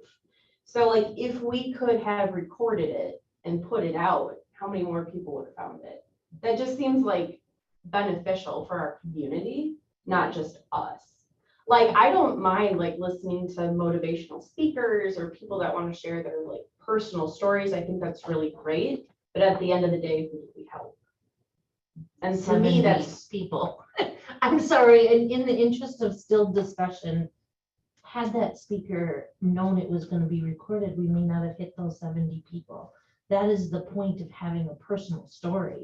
So like, if we could have recorded it and put it out, how many more people would have found it? That just seems like beneficial for our community, not just us. Like, I don't mind like listening to motivational speakers or people that want to share their like personal stories. I think that's really great. But at the end of the day, who do we help? And to me, 70 that's people. I'm sorry, in the interest of still discussion, had that speaker known it was going to be recorded, we may not have hit those 70 people. That is the point of having a personal story.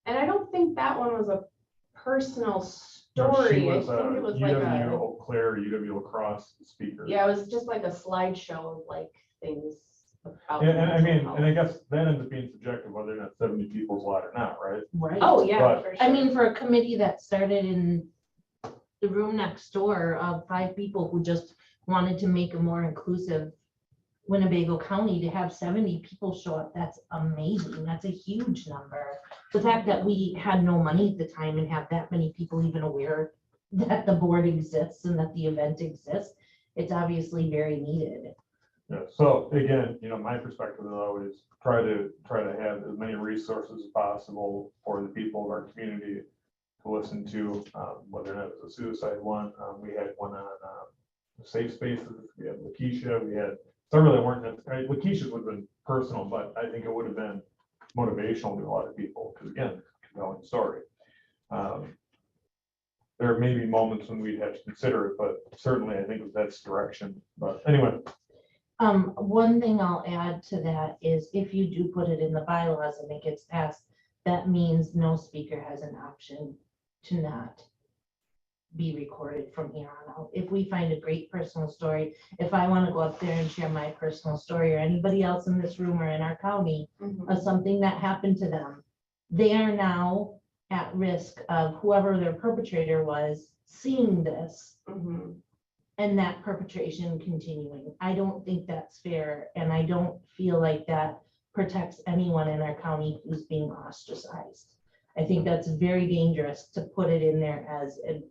and I don't think that one was a personal No, she story. I was think it was like UW a, Eau Claire, UW lacrosse speaker. yeah, it was just like a slideshow of like things about. And I mental mean, health. and I guess that ends up being subjective, whether or not 70 people's a lot or not, right? Right. Oh, yeah, But- for sure. I mean, for a committee that started in the room next door of 5 people who just wanted to make a more inclusive Winnebago County, to have 70 people show up, that's amazing. That's a huge number. The fact that we had no money at the time and have that many people even aware that the board exists and that the event exists, it's obviously very needed. Yeah, so again, my perspective is always try to have as many resources as possible for the people of our community to listen to, whether or not it's a suicide one. We had one on safe spaces. We had Lakeisha. We had several that weren't necessarily. Lakeisha's would have been personal, but I think it would have been motivational to a lot of people because again, compelling story. There may be moments when we'd have to consider it, but certainly I think that's direction. But anyway. One thing I'll add to that is if you do put it in the bylaws and it gets passed, that means no speaker has an option to not be recorded from here on out. If we find a great personal story, if I want to go up there and share my personal story, or anybody else in this room or in our county Mhm. of something that happened to them, they are now at risk of whoever their perpetrator was seeing this Mhm. and that perpetration continuing. I don't think that's fair, and I don't feel like that protects anyone in our county who's being ostracized. I think that's very dangerous to put it in there as an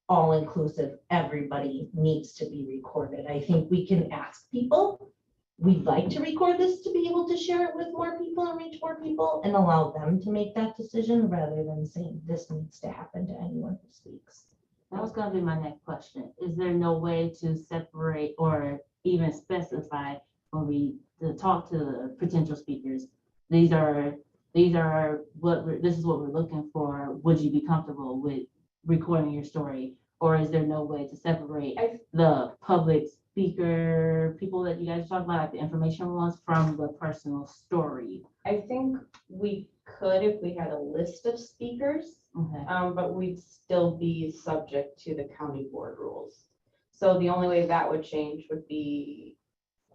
all-inclusive, everybody needs to be recorded. I think we can ask people we'd like to record this to be able to share it with more people and reach more people and allow them to make that decision rather than saying this needs to happen to anyone who speaks. That was gonna be my next question. Is there no way to separate or even specify when we to talk to the potential speakers? These are this is what we're looking for. Would you be comfortable with recording your story? Or is there no way to separate the public speaker, people that you guys talk about, like the information ones, from the personal story? I think we could if we had a list of speakers, Okay. but we'd still be subject to the county board rules. So the only way that would change would be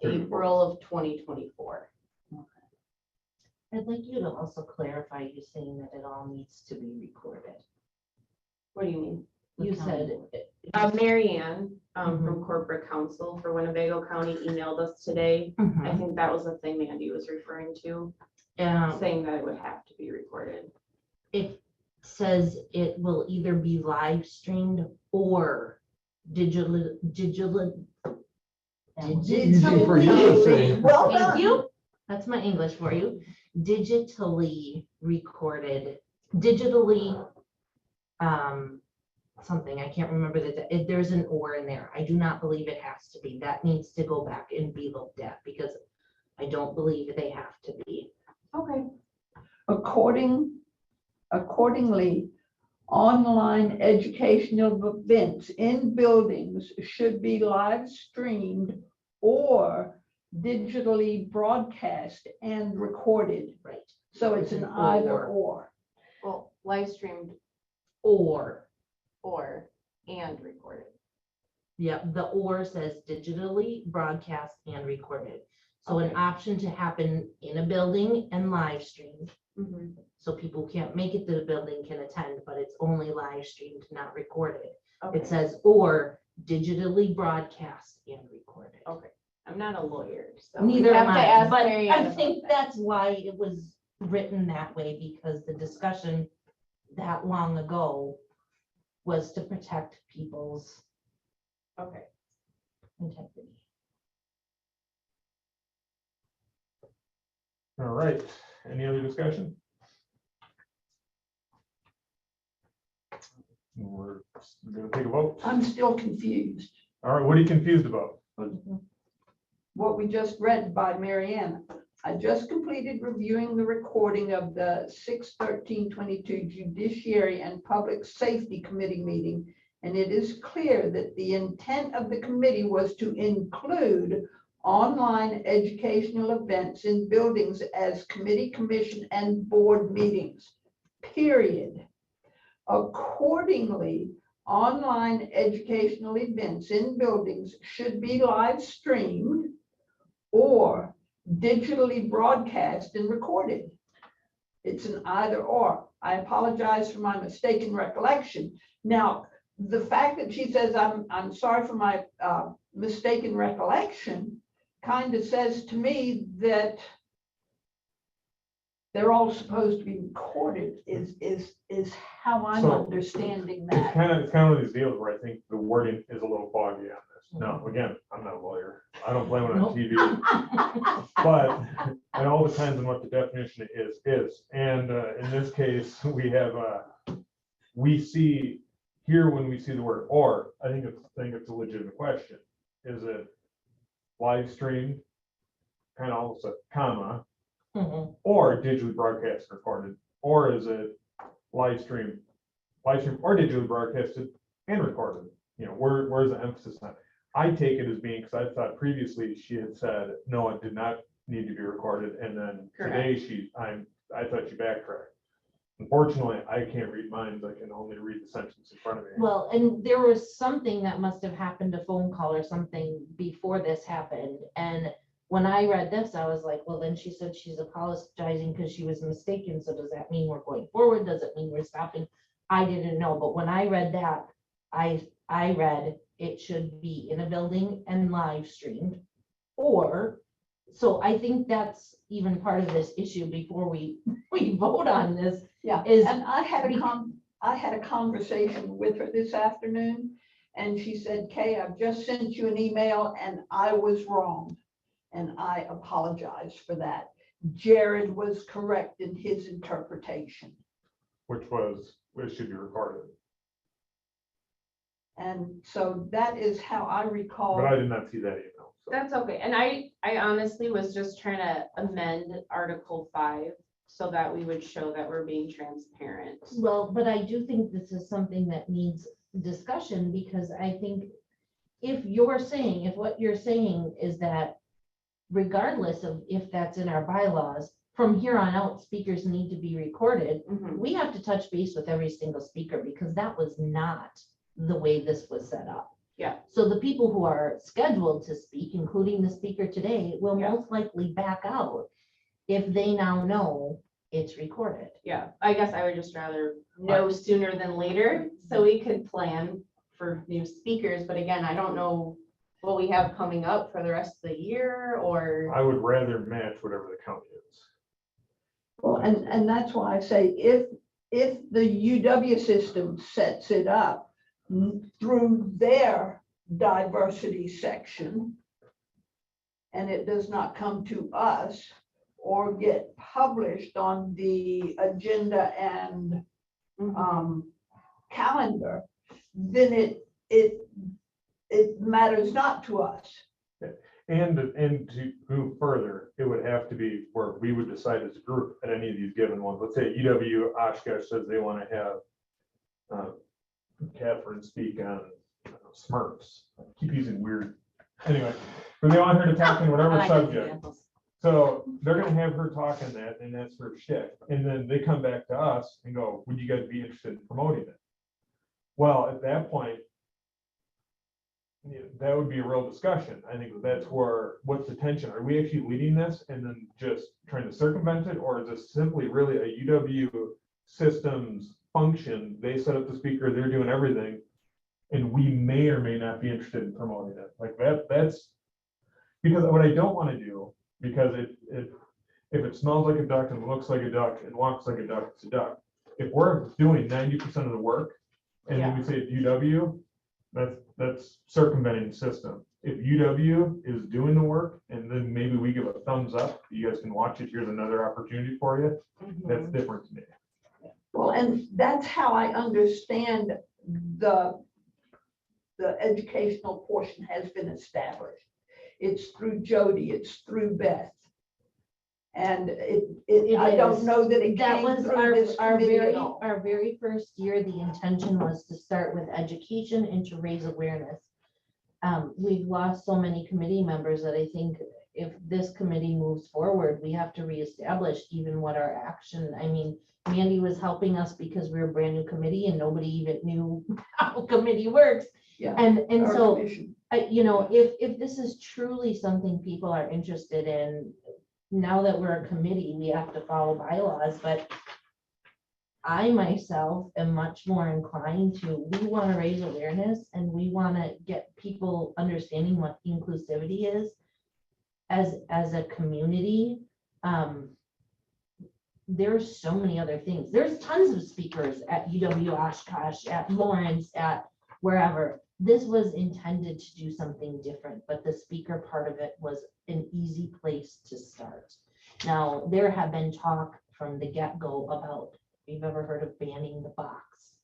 April of 2024. I'd like you to also clarify you saying that it all needs to be recorded. What do you mean? You county said. Mary Ann from Corporate Counsel for Winnebago County emailed us today. I think that was the thing Mandy was referring to, saying that it would have to be recorded. It says it will either be live streamed or digitally. Easy for you to say. Well Thank done. you. That's my English for you. Digitally recorded, digitally, something, I can't remember that, there's an or in there. I do not believe it has to be. That needs to go back and be looked at because I don't believe they have to be. Okay. Accordingly, online educational events in buildings should be live streamed or digitally broadcast and recorded. Right. So it's an either or. Well, live streamed Or, and recorded. yeah, the or says digitally broadcast and recorded. So an option to happen in a building and live streamed. So people who can't make it to the building can attend, but it's only live streamed, not recorded. It says or digitally broadcast and recorded. Okay. I'm not a lawyer, so Neither am I, but Mary Ann I about think that. that's why it was written that way, because the discussion that long ago was to protect people's Okay. integrity. All right, any other discussion? We're gonna take a vote. I'm still confused. All right, what are you confused about? What we just read by Mary Ann. I just completed reviewing the recording of the 6/13/22 Judiciary and Public Safety Committee meeting, and it is clear that the intent of the committee was to include online educational events in buildings as committee, commission, and board meetings, period. Accordingly, online educational events in buildings should be live streamed or digitally broadcast and recorded. It's an either or. I apologize for my mistaken recollection. Now, the fact that she says, I'm sorry for my mistaken recollection, kind of says to me that they're all supposed to be recorded is how I'm So, understanding It's that. kind of one of these deals where I think the wording is a little foggy on this. Now, again, I'm not a lawyer. I don't blame it on Nope. TV. But it all depends on what the definition is. And in this case, we have, we see here when we see the word or, I think it's a legitimate question. Is it live streamed, kind of almost a comma, or digitally broadcast and recorded? Or is it live stream or digitally broadcasted and recorded? You know, where's the emphasis on it? I take it as being, because I thought previously she had said, no, it did not need to be recorded. And then today I thought she backtracked. Unfortunately, I can't read minds. I can only read the sentence in front of me. Well, and there was something that must have happened, a phone call or something before this happened. And when I read this, I was like, well, then she said she's apologizing because she was mistaken. So does that mean we're going forward? Does it mean we're stopping? I didn't know. But when I read that, I read it should be in a building and live streamed. Or, so I think that's even part of this issue before we vote on this. Yeah, Is and I had a conversation with her this afternoon, and she said, Kay, I've just sent you an email and I was wrong. And I apologize for that. Jared was correct in his interpretation. which was, it should be recorded. And so that is how I recall. But I did not see that email. So. That's okay. And I honestly was just trying to amend Article 5 so that we would show that we're being transparent. Well, but I do think this is something that needs discussion, because I think if what you're saying is that regardless of if that's in our bylaws, from here on out, speakers need to be recorded. Mhm. We have to touch base with every single speaker, because that was not the way this was set up. Yeah. So the people who are scheduled to speak, including the speaker today, will Yeah. most likely back out if they now know it's recorded. Yeah, I guess I would just rather know sooner than later so we could plan for new speakers. But again, I don't know what we have coming up for the rest of the year or. I would rather match whatever the county is. Well, and that's why I say if the UW system sets it up through their diversity section, and it does not come to us or get published on the agenda and calendar, then it matters not to us. And to move further, it would have to be where we would decide as a group at any of these given ones. Let's say UW Oshkosh says they want to have Catherine speak on Smurfs. I keep using weird. Anyway, but they want her to talk on whatever subject. So they're gonna have her talk on that, and that's her shtick. And then they come back to us and go, would you guys be interested in promoting it? Well, at that point, that would be a real discussion. I think that's where, what's the tension? Are we actually leading this and then just trying to circumvent it? Or is this simply really a UW systems function? They set up the speaker, they're doing everything, and we may or may not be interested in promoting it. Like that's, because what I don't want to do, because if it smells like a duck and looks like a duck and walks like a duck, it's a duck. If we're doing 90% of the work and then we say it's UW, that's circumventing the system. If UW is doing the work and then maybe we give a thumbs up, you guys can watch it, here's another opportunity for you, that's different to me. Well, and that's how I understand the educational portion has been established. It's through Jody, it's through Beth. And I don't know that it That came was through this committee at all. our very first year. The intention was to start with education and to raise awareness. We've lost so many committee members that I think if this committee moves forward, we have to reestablish even what our action. I mean, Mandy was helping us because we're a brand new committee and nobody even knew how committee works. Yeah. And Our so, commission. if this is truly something people are interested in, now that we're a committee, we have to follow bylaws, but I myself am much more inclined to, we want to raise awareness and we want to get people understanding what inclusivity is as a community. There's so many other things. There's tons of speakers at UW Oshkosh, at Lawrence, at wherever. This was intended to do something different, but the speaker part of it was an easy place to start. Now, there have been talk from the get-go about, if you've ever heard of banning the box.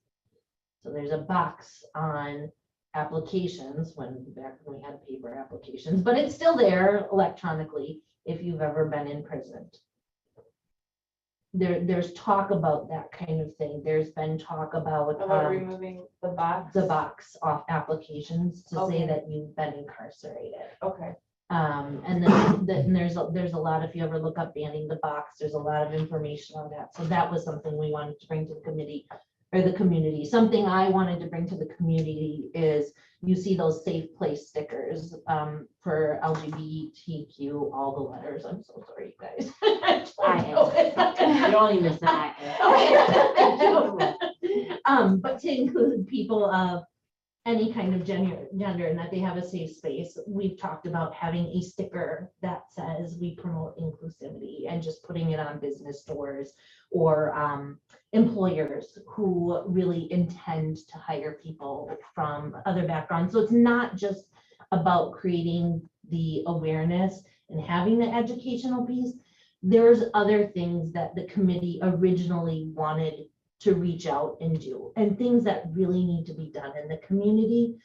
So there's a box on applications back when we had paper applications, but it's still there electronically if you've ever been imprisoned. There's talk about that kind of thing. There's been talk about Removing the box. the box off applications to say Okay. that you've been incarcerated. Okay. And then there's a lot, if you ever look up banning the box, there's a lot of information on that. So that was something we wanted to bring to the committee or the community. Something I wanted to bring to the community is you see those safe place stickers for LGBTQ, all the letters. I'm so sorry, you guys. You don't even say But to include people of any kind of gender and that they have a safe space. We've talked about having a sticker that says we promote inclusivity and just putting it on business doors or employers who really intend to hire people from other backgrounds. So it's not just about creating the awareness, and having the educational piece, there's other things that the committee originally wanted to reach out and do, and things that really need to be done in the community.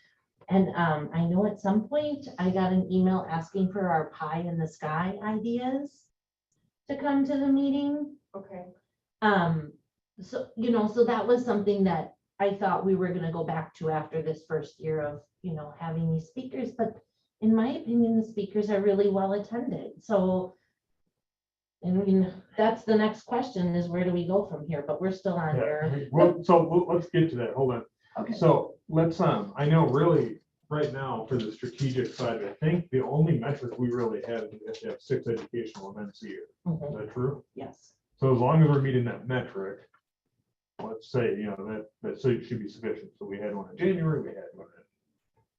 And I know at some point I got an email asking for our pie in the sky ideas to come to the meeting. Okay. So, so that was something that I thought we were gonna go back to after this first year of, having these speakers, but in my opinion, the speakers are really well attended, so. I mean, that's the next question is where do we go from here, but we're still on Yeah, well, so let's get to that, hold on. Okay. So let's, I know really, right now, for the strategic side, I think the only metric we really have is if you have 6 educational events a year. Is Mhm. that true? Yes. So as long as we're meeting that metric, let's say, that should be sufficient. So we had one in January, we had one in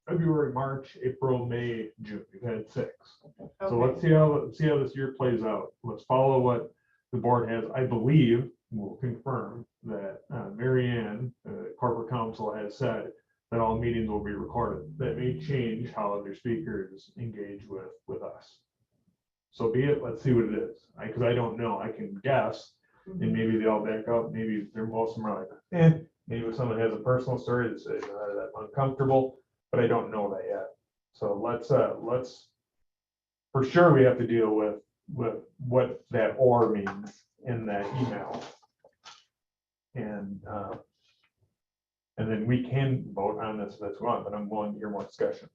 February, March, April, May, June. We've had 6. So let's see how this year plays out. Let's follow what the board has. I believe, we'll confirm that Mary Ann, corporate counsel, has said that all meetings will be recorded. That may change how other speakers engage with us. So be it, let's see what it is. Because I don't know, I can guess, and maybe they all back up, maybe most of them are like, maybe if someone has a personal story that says that uncomfortable, but I don't know that yet. So let's, for sure, we have to deal with what that or means in that email. And then we can vote on this if that's wrong, but I'm willing to hear more discussion.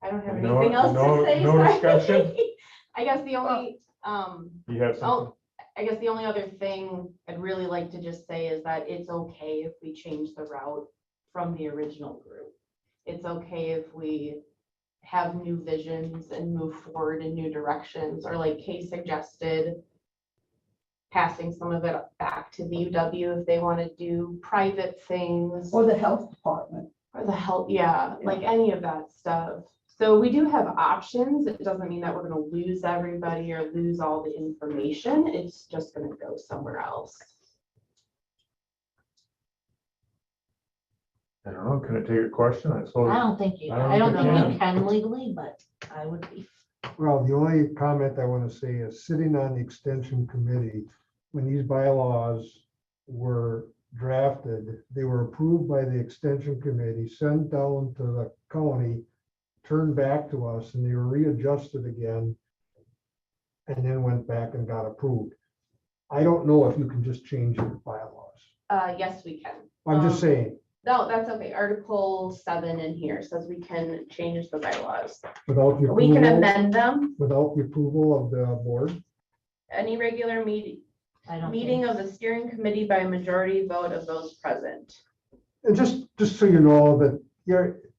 I don't have No- anything else no- to say. no sorry. discussion? I guess the only, You have something? I guess the only other thing I'd really like to just say is that it's okay if we change the route from the original group. It's okay if we have new visions and move forward in new directions, or like Kay suggested, passing some of it back to the UW if they want to do private things. Or the health department. Or the help, yeah, like any of that stuff. So we do have options. It doesn't mean that we're gonna lose everybody or lose all the information. It's just gonna go somewhere else. I don't know, can I take a question? I suppose. I don't think you can legally, but I would be. Well, the only comment I want to say is sitting on the extension committee, when these bylaws were drafted, they were approved by the extension committee, sent down to the county, turned back to us, and they were readjusted again, and then went back and got approved. I don't know if you can just change your bylaws. Yes, we can. I'm just saying, No, that's okay. Article 7 in here says we can change the bylaws. without the We can approval, amend them. without the approval of the board. Any regular meeting of the steering committee by a majority vote of those present. And just so you know that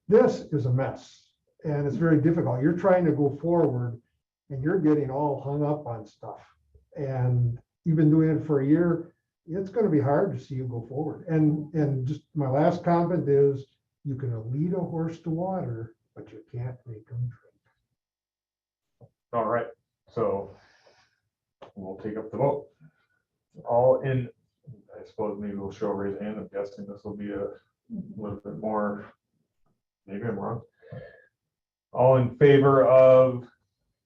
this is a mess and it's very difficult. You're trying to go forward and you're getting all hung up on stuff. And you've been doing it for a year. It's going to be hard to see you go forward. And just my last comment is you can lead a horse to water, but you can't make them drink. All right, so we'll take up the vote. All in, I suppose maybe we'll show a raise hand. I'm guessing this will be a little bit more, maybe I'm wrong. All in favor of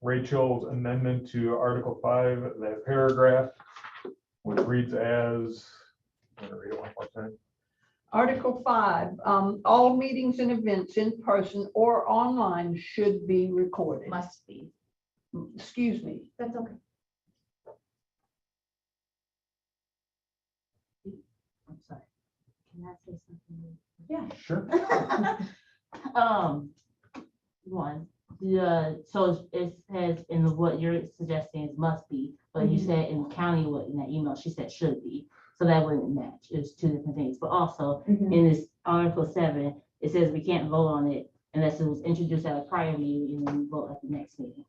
Rachel's amendment to Article 5, that paragraph, which reads as, I'm gonna read it one more time. Article 5, all meetings and events in person or online should be recorded. Must be. Excuse me. That's okay. I'm sorry. Can I say something? Yeah. Sure. One, so it says in what you're suggesting is must be, but you said in county, what in that email, she said should be. So that wouldn't match. It's 2 different things. But also in this Article 7, it says we can't vote on it unless it was introduced at a prior meeting and then we vote at the next meeting.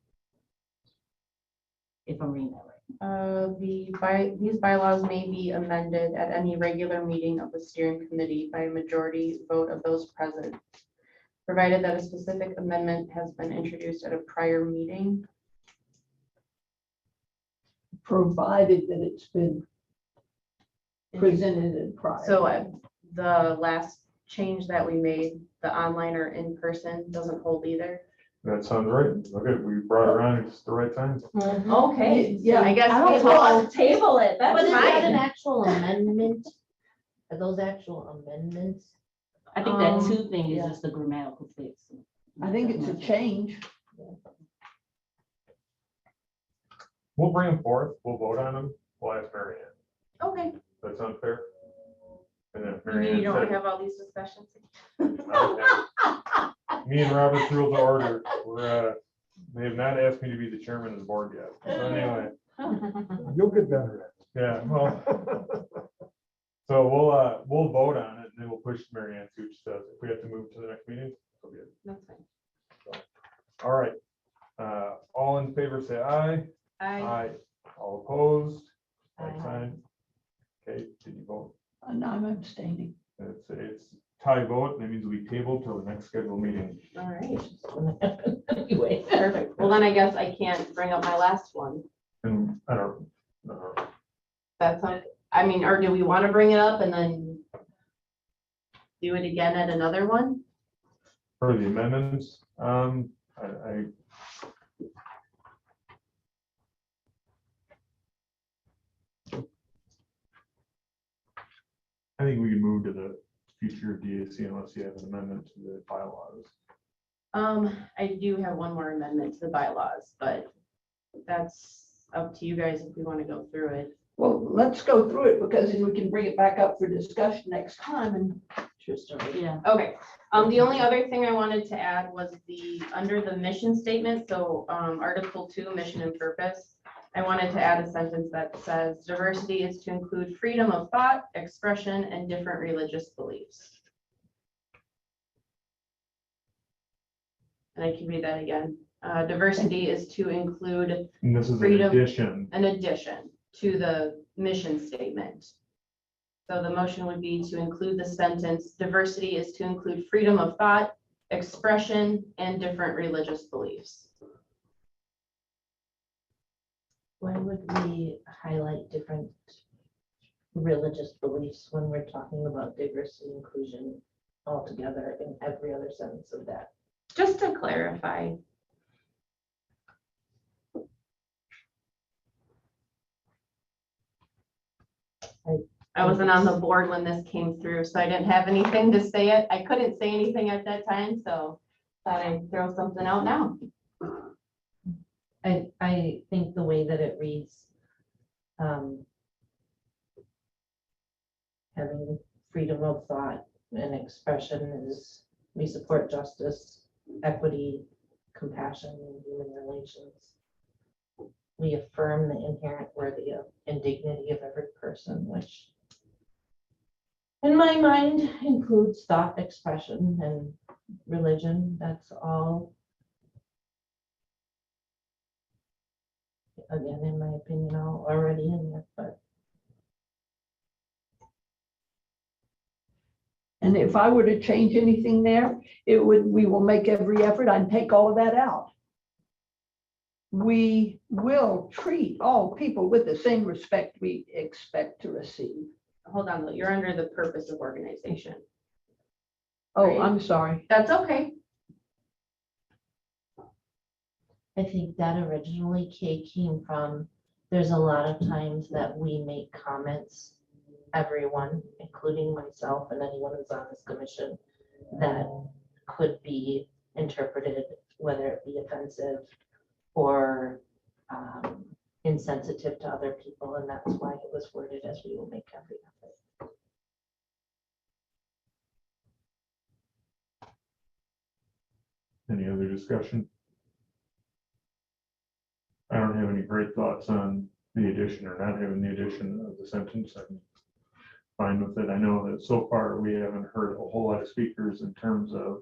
If I'm reading that right. These bylaws may be amended at any regular meeting of the steering committee by a majority vote of those present. provided that a specific amendment has been introduced at a prior meeting. Provided that it's been presented in prior. So the last change that we made, the online or in person, doesn't hold either. That sounds right. Okay, we brought it around at just the right time. Okay, Yeah, I guess I don't we'll table it, But that's is that an fine. actual amendment? Are those actual amendments? I think that Um, 2 thing is yeah. just a grammatical fix. I think it's a change. We'll bring them forth, we'll vote on them, we'll ask Mary Ann. Okay, That's unfair. And then if you Mary mean you Ann don't want to said, have all these discussions? me and Robert's rules of order, they have not asked me to be the chairman of the board yet. So anyway, You'll get better yeah, well, so we'll vote on it and then we'll push Mary Ann, see what she says. If we have to move to the next meeting, so be it. That's fine. All right. All in favor, say aye. Aye. All opposed? Like Aye. sign. Okay, did you vote? And I'm abstaining. It's tie vote, that means we table till the next scheduled meeting. All right, Anyway. perfect. Well, then I guess I can't bring up my last one. And I don't, That's, I mean, or do we want to bring it up and then do it again at another one? for the amendments, I think we can move to the future DAC unless you have an amendment to the bylaws. I do have one more amendment to the bylaws, but that's up to you guys if we want to go through it. Well, let's go through it because then we can bring it back up for discussion next time and True story. Yeah. Okay, the only other thing I wanted to add was under the mission statement, so, Article 2, mission and purpose. I wanted to add a sentence that says diversity is to include freedom of thought, expression, and different religious beliefs. And I can read that again. Diversity is to include And this is an Freedom. addition. an addition to the mission statement. So the motion would be to include the sentence, diversity is to include freedom of thought, expression, and different religious beliefs. Why would we highlight different religious beliefs when we're talking about diversity and inclusion altogether in every other sentence of that? Just to clarify. I wasn't on the board when this came through, so I didn't have anything to say it. I couldn't say anything at that time, so thought I'd throw something out now. I think the way that it reads, having freedom of thought and expression is, we support justice, equity, compassion, and human relations. We affirm the inherent worthy of and dignity of every person, which in my mind includes thought, expression, and religion. That's all, again, in my opinion, all already in there, but And if I were to change anything there, we will make every effort. I'd take all of that out. We will treat all people with the same respect we expect to receive. Hold on, though, you're under the purpose of organization. Oh, Right. I'm sorry. That's okay. I think that originally came from, there's a lot of times that we make comments, everyone, including myself and anyone who's on this commission, that could be interpreted, whether it be offensive or insensitive to other people, and that's why it was worded as we will make every effort. Any other discussion? I don't have any great thoughts on the addition or not having the addition of the sentence. I'm fine with it. I know that so far we haven't heard a whole lot of speakers in terms of,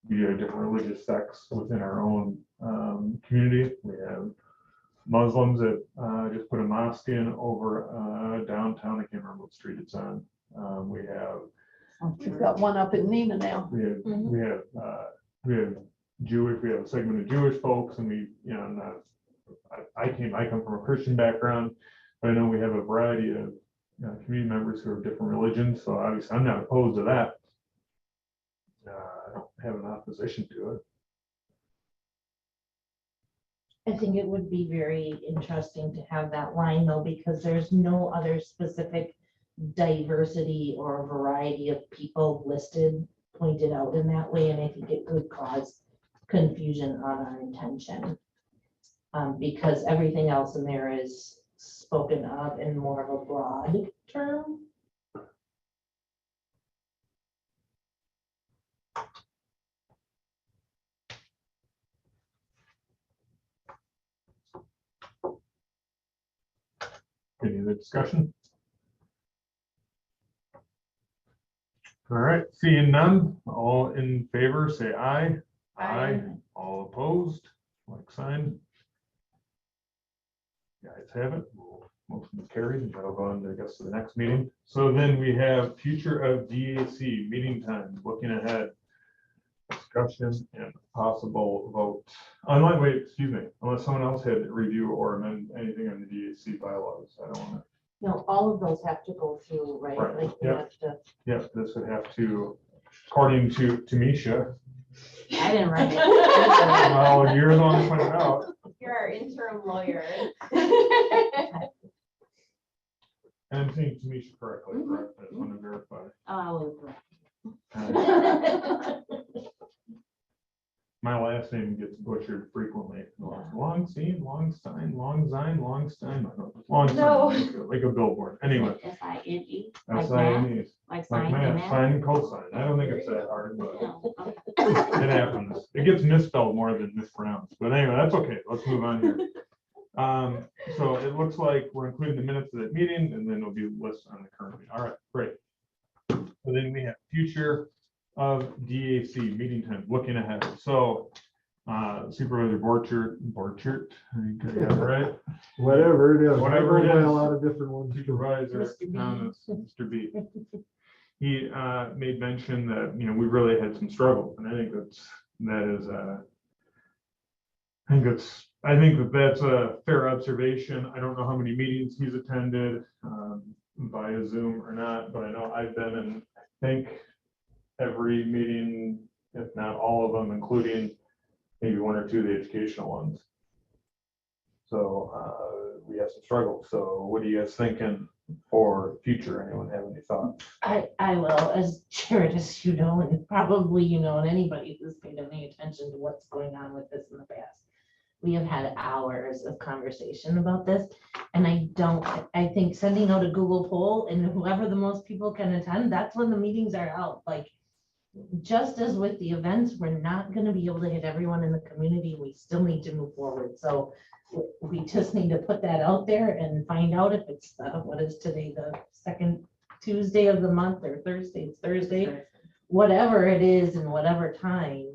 we have different religious sects within our own community. We have Muslims that just put a mosque in over downtown. I can't remember what street it's on. We have We've got one up in Neenah now. Mhm. We have Jewish, we have a segment of Jewish folks and we, you know, I come from a Christian background, but I know we have a variety of community members who are of different religions, so obviously I'm not opposed to that. I don't have an opposition to it. I think it would be very interesting to have that line though, because there's no other specific diversity or variety of people listed, pointed out in that way, and I think it could cause confusion on our intention. Because everything else in there is spoken of in more of a broad term. Any other discussion? All right, seeing none, all in favor, say aye. Aye. All opposed, like sign. Guys have it. Motion is carried, and that'll go on, I guess, to the next meeting. So then we have future of DAC, meeting times, looking ahead. Discussion and possible vote. Unless, wait, excuse me, unless someone else had review or amend anything on the DAC bylaws, I don't want No, all of those have to go through, right? Right, Like we yep. have to. yeah, this would have to, according to Misha, I didn't write it. well, you're the one who pointed out. You're our interim lawyer. And I'm saying Tamisha correctly, correct? I just want to verify. Oh, I was correct. My last name gets butchered frequently. Longstein, Longstein, Longstein, Longstein. Longstein, like a billboard. Anyway. SINE, That's like math, Siamese. like Like sign math, and math. sine and cosine. I don't think it's that hard, but No, okay. it happens. It gets misspelled more than mispronounced. But anyway, that's okay. Let's move on here. So it looks like we're including the minutes of that meeting and then it'll be listed on the current meeting. All right, great. So then we have future of DAC meeting time, looking ahead. So Supervisor Borchert, I think I got it right. Whatever it is. Whatever it I go by is. A lot of different ones. Supervisor Mr. B. Thomas, Mr. B. He made mention that, you know, we really had some struggles, and I think I think that's a fair observation. I don't know how many meetings he's attended via Zoom or not, but I know I've been in, I think, every meeting, if not all of them, including maybe one or two of the educational ones. So we have some struggles. So what are you guys thinking for future? Anyone have any thoughts? I will, as Jared, as you know, and probably you know, and anybody who's paid any attention to what's going on with this in the past. We have had hours of conversation about this, and I think sending out a Google poll and whoever the most people can attend, that's when the meetings are out. Like, just as with the events, we're not gonna be able to hit everyone in the community. We still need to move forward. So we just need to put that out there and find out if it's, what is today, the second Tuesday of the month or Thursday, it's Thursday, whatever it is and whatever time,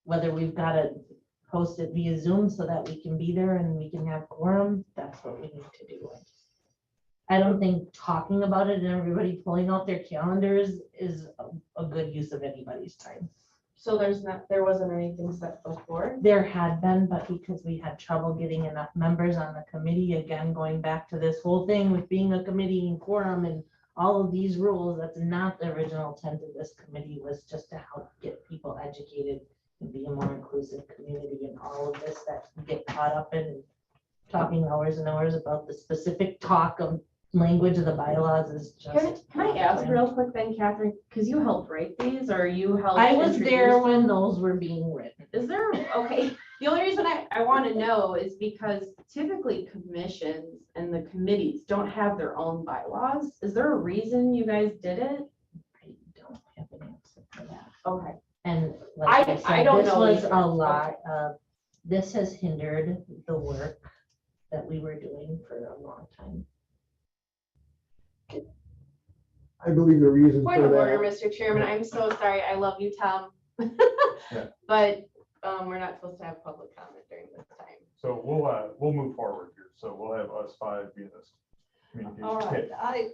whether we've got to post it via Zoom so that we can be there and we can have quorum, that's what we need to do. I don't think talking about it and everybody pulling out their calendars is a good use of anybody's time. So there wasn't anything set before? There had been, but because we had trouble getting enough members on the committee, again, going back to this whole thing with being a committee and quorum and all of these rules, that's not the original intent of this committee, was just to help get people educated and be a more inclusive community, and all of this that we get caught up in talking hours and hours about the specific talk of language of the bylaws is just. Can I ask real quick then, Catherine, because you helped write these, or you helped? I was there introduce when them? those were being written. Is there, okay, the only reason I want to know is because typically commissions and the committees don't have their own bylaws. Is there a reason you guys did it? I don't have an answer for that. Okay. And like I I said, don't this know was either. a lot of, this has hindered the work that we were doing for a long time. I believe the reason Point for of order, that, Mr. Chairman, I'm so sorry. I love you, Tom. Yeah. But we're not supposed to have public comment during this time. So we'll move forward here. So we'll have us five be in this communication. All right,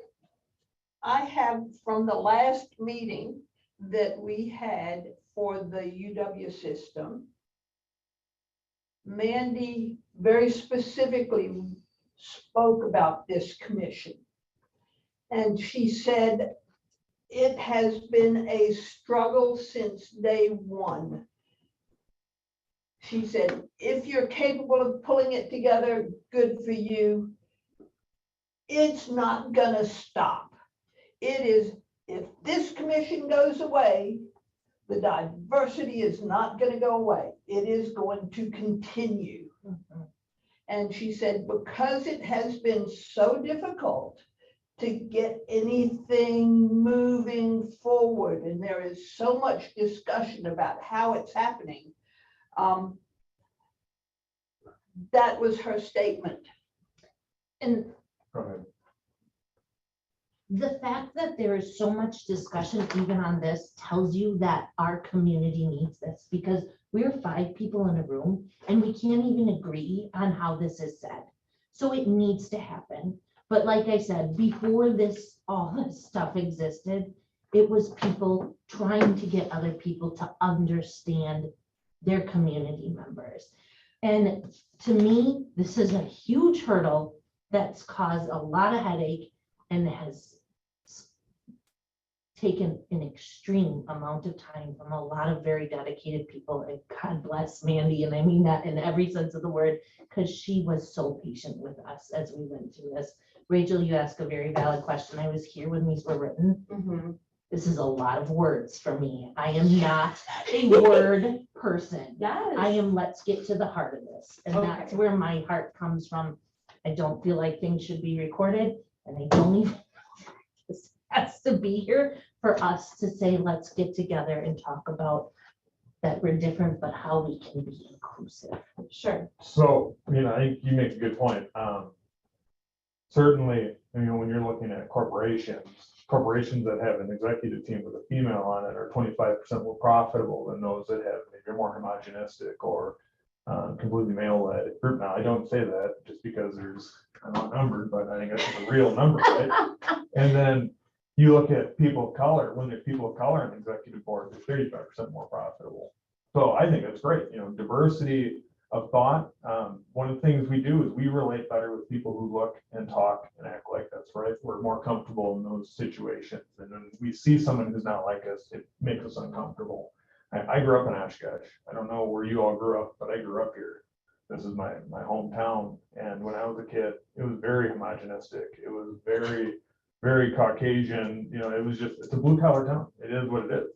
I have from the last meeting that we had for the UW system, Mandy very specifically spoke about this commission. And she said, it has been a struggle since day one. She said, if you're capable of pulling it together, good for you. It's not gonna stop. It is, if this commission goes away, the diversity is not gonna go away. It is going to continue. And she said, because it has been so difficult to get anything moving forward, and there is so much discussion about how it's happening, that was her statement. And Go ahead. the fact that there is so much discussion even on this tells you that our community needs this, because we're 5 people in a room and we can't even agree on how this is said. So it needs to happen. But like I said, before this, all this stuff existed, it was people trying to get other people to understand their community members. And to me, this is a huge hurdle that's caused a lot of headache and has taken an extreme amount of time from a lot of very dedicated people. And God bless Mandy, and I mean that in every sense of the word, because she was so patient with us as we went through this. Rachel, you asked a very valid question. I was here when these were written. This is a lot of words for me. I am not a word person. Yes. I am, let's get to the heart of this. And that's Okay. where my heart comes from. I don't feel like things should be recorded, and I don't even this has to be here for us to say, let's get together and talk about that we're different, but how we can be inclusive. Sure. So, I think you make a good point. Certainly, when you're looking at corporations that have an executive team with a female on it are 25% more profitable than those that have maybe more homogenistic or completely male-led group. Now, I don't say that just because I'm outnumbered, but I think that's a real number, right? And then you look at people of color, when there's people of color on the executive board, they're 35% more profitable. So I think that's great, diversity of thought. One of the things we do is we relate better with people who look and talk and act like us, right? We're more comfortable in those situations. And when we see someone who's not like us, it makes us uncomfortable. I grew up in Oshkosh. I don't know where you all grew up, but I grew up here. This is my hometown. And when I was a kid, it was very homogenistic. It was very, very Caucasian. It's a blue collar town. It is what it is.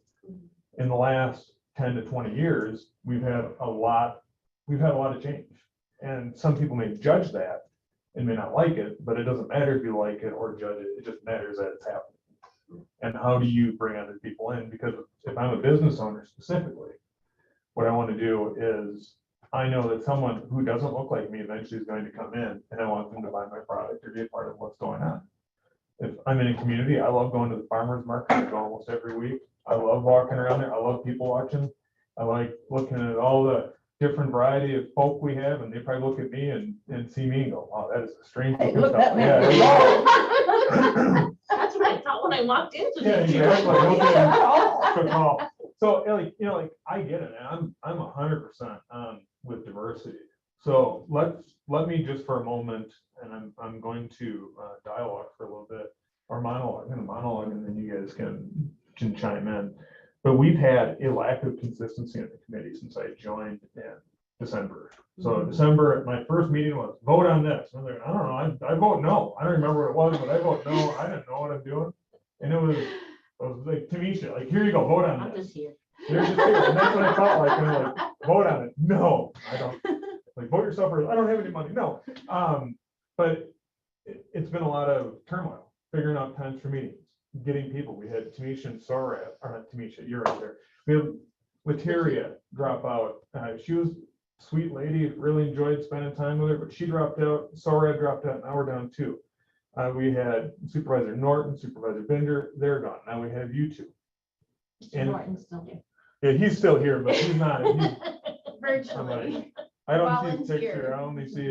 In the last 10 to 20 years, we've had a lot of change. And some people may judge that and may not like it, but it doesn't matter if you like it or judge it. It just matters that it's happening. And how do you bring other people in? Because if I'm a business owner specifically, what I want to do is I know that someone who doesn't look like me eventually is going to come in, and I want them to buy my product or be a part of what's going on. If I'm in a community, I love going to the farmer's market. I go almost every week. I love walking around there. I love people watching. I like looking at all the different variety of folk we have, and they probably look at me and see me and go, "Oh, that is a strange." Hey, looking look, fellow." that man. Yeah, That's what I thought when I walked into yeah, this. exactly. Okay. Good call. So I get it, and I'm 100% with diversity. So let me just for a moment, and I'm going to dialogue for a little bit, or monologue. I'm going to monologue, and then you guys can chime in. But we've had a lack of consistency in the committee since I joined in December. So December, my first meeting was vote on this. And I was like, I don't know, I vote no. I don't remember what it was, but I vote no. I didn't know what I'm doing. And it was like Tamisha, like, here you go, vote on I'm this. just here. They're just here. And that's what I felt like. And I'm like, vote on it. No, I don't. Like, vote yourself first. I don't have any money. No. But it's been a lot of turmoil, figuring out times for meetings, getting people. We had Tamisha and Soraya, or not Tamisha, you're right there. We have Lateria drop out. She was a sweet lady, really enjoyed spending time with her, but she dropped out. Soraya dropped out. Now we're down 2. We had Supervisor Norton, Supervisor Bender, they're gone. Now we have you 2. And Norton's still here. yeah, he's still here, but he's not. Virtually. I don't see his Volunteer. picture. I only see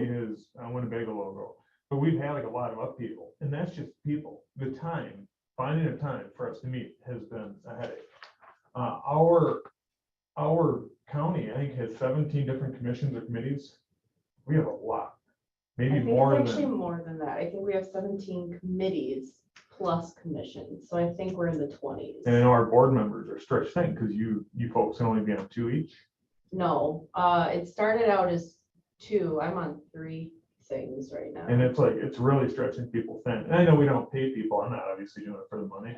his Winnebago logo. but we've had like a lot of upheaval, and that's just people. The time, finding a time for us to meet has been a headache. Our county, I think, has 17 different commissions or committees. We have a lot, I maybe think more it's actually than, more than that. I think we have 17 committees plus commissions. So I think we're in the 20s. and I know our board members are stretched thin because you folks can only be on 2 each. No, it started out as 2. I'm on 3 things right now. And it's like, it's really stretching people thin. And I know we don't pay people. I'm not obviously doing it for the money.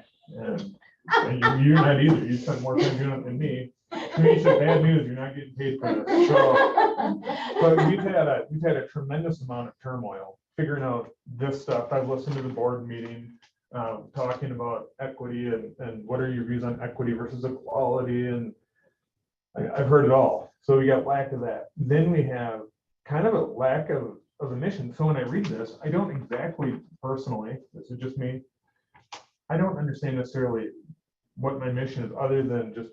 And you're not either. You spend more time doing it than me. To me, it's just bad news. You're not getting paid for this. So, but we've had a tremendous amount of turmoil figuring out this stuff. I've listened to the board meeting, talking about equity and what are your views on equity versus equality. And I've heard it all. So we got lack of that. Then we have kind of a lack of a mission. So when I read this, I don't exactly personally, this is just me, I don't understand necessarily what my mission is other than just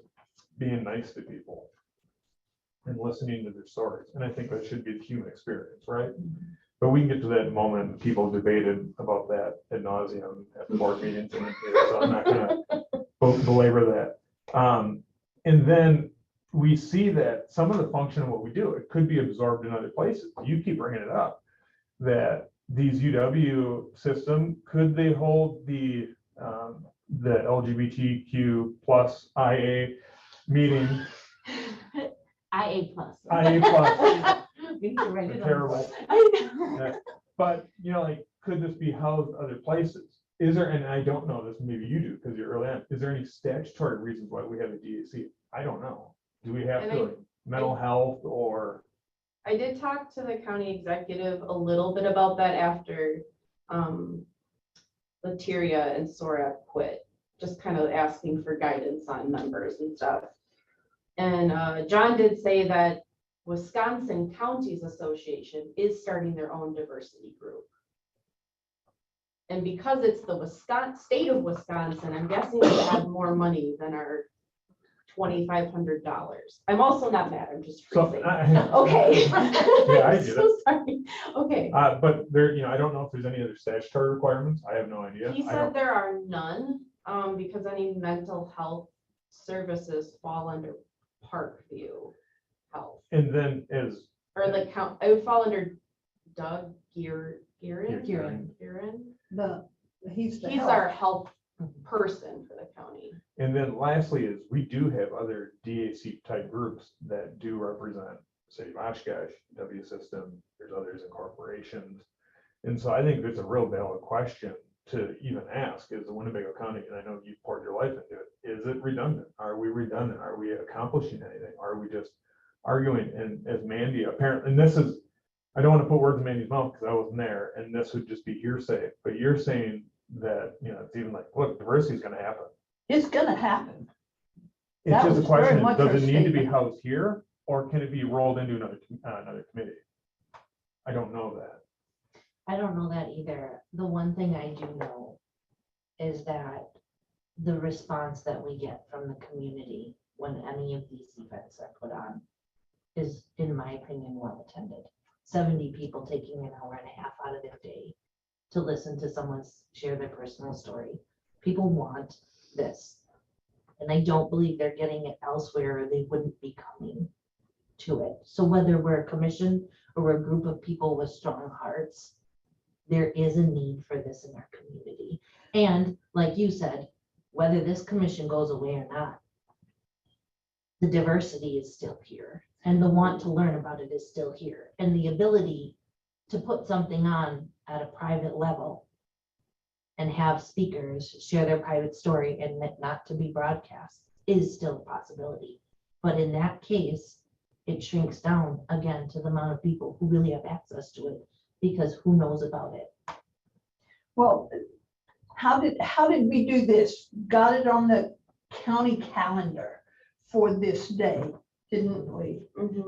being nice to people and listening to their stories. And I think that should be the human experience, right? But we can get to that moment. People debated about that ad nauseum at the board meetings and here, so I'm not gonna belabor that. And then we see that some of the function of what we do, it could be absorbed in other places. You keep bringing it up, that these UW system, could they hold the LGBTQ plus IA meeting? IA plus. IA plus, We need to write it on. terrible. I know. But, like, could this be housed other places? Is there, and I don't know this, maybe you do, because you're early on, is there any statutory reasons why we have a DAC? I don't know. Do we have And to, like, mental health or? I did talk to the county executive a little bit about that after Lateria and Sora quit, just kind of asking for guidance on numbers and stuff. And John did say that Wisconsin Counties Association is starting their own diversity group. And because it's the state of Wisconsin, I'm guessing they have more money than our $2,500. I'm also not mad, I'm just So, freezing. I- Okay. Yeah, I get it. So sorry. Okay. But there, I don't know if there's any other statutory requirements. I have no idea. He I said don't- there are none, because any mental health services fall under Parkview Health. And then as, Or the count, it would fall under Doug Gearin. Gearin. He's the He's health. our health person for the county. and then lastly is we do have other DAC type groups that do represent City of Oshkosh, W System, there's others in corporations. And so I think there's a real valid question to even ask, is the Winnebago County, and I know you've poured your life into it, is it redundant? Are we redundant? Are we accomplishing anything? Are we just arguing? And as Mandy apparently, and this is, I don't want to put words in Mandy's mouth because I wasn't there, and this would just be hearsay, but you're saying that, it's even like, look, diversity is going to happen. It's gonna happen. It's That just a was very question, much does her it need to be statement. housed here, or can it be rolled into another committee? I don't know that. I don't know that either. The one thing I do know is that the response that we get from the community when any of these events are put on is, in my opinion, well attended. 70 people taking an hour and a half out of their day to listen to someone share their personal story. People want this. And I don't believe they're getting it elsewhere, or they wouldn't be coming to it. So whether we're a commission or we're a group of people with strong hearts, there is a need for this in our community. And like you said, whether this commission goes away or not, the diversity is still here, and the want to learn about it is still here. And the ability to put something on at a private level and have speakers share their private story and it not to be broadcast is still a possibility. But in that case, it shrinks down again to the amount of people who really have access to it, because who knows about it? Well, how did we do this? Got it on the county calendar for this day, didn't we?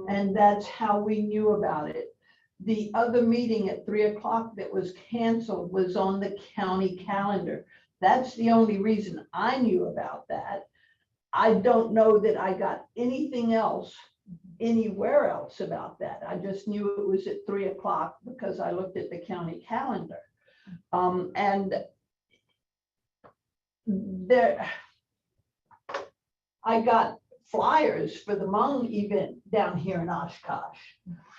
And that's how we knew about it. The other meeting at 3 o'clock that was canceled was on the county calendar. That's the only reason I knew about that. I don't know that I got anything else anywhere else about that. I just knew it was at 3 o'clock because I looked at the county calendar. And there, I got flyers for the Hmong event down here in Oshkosh.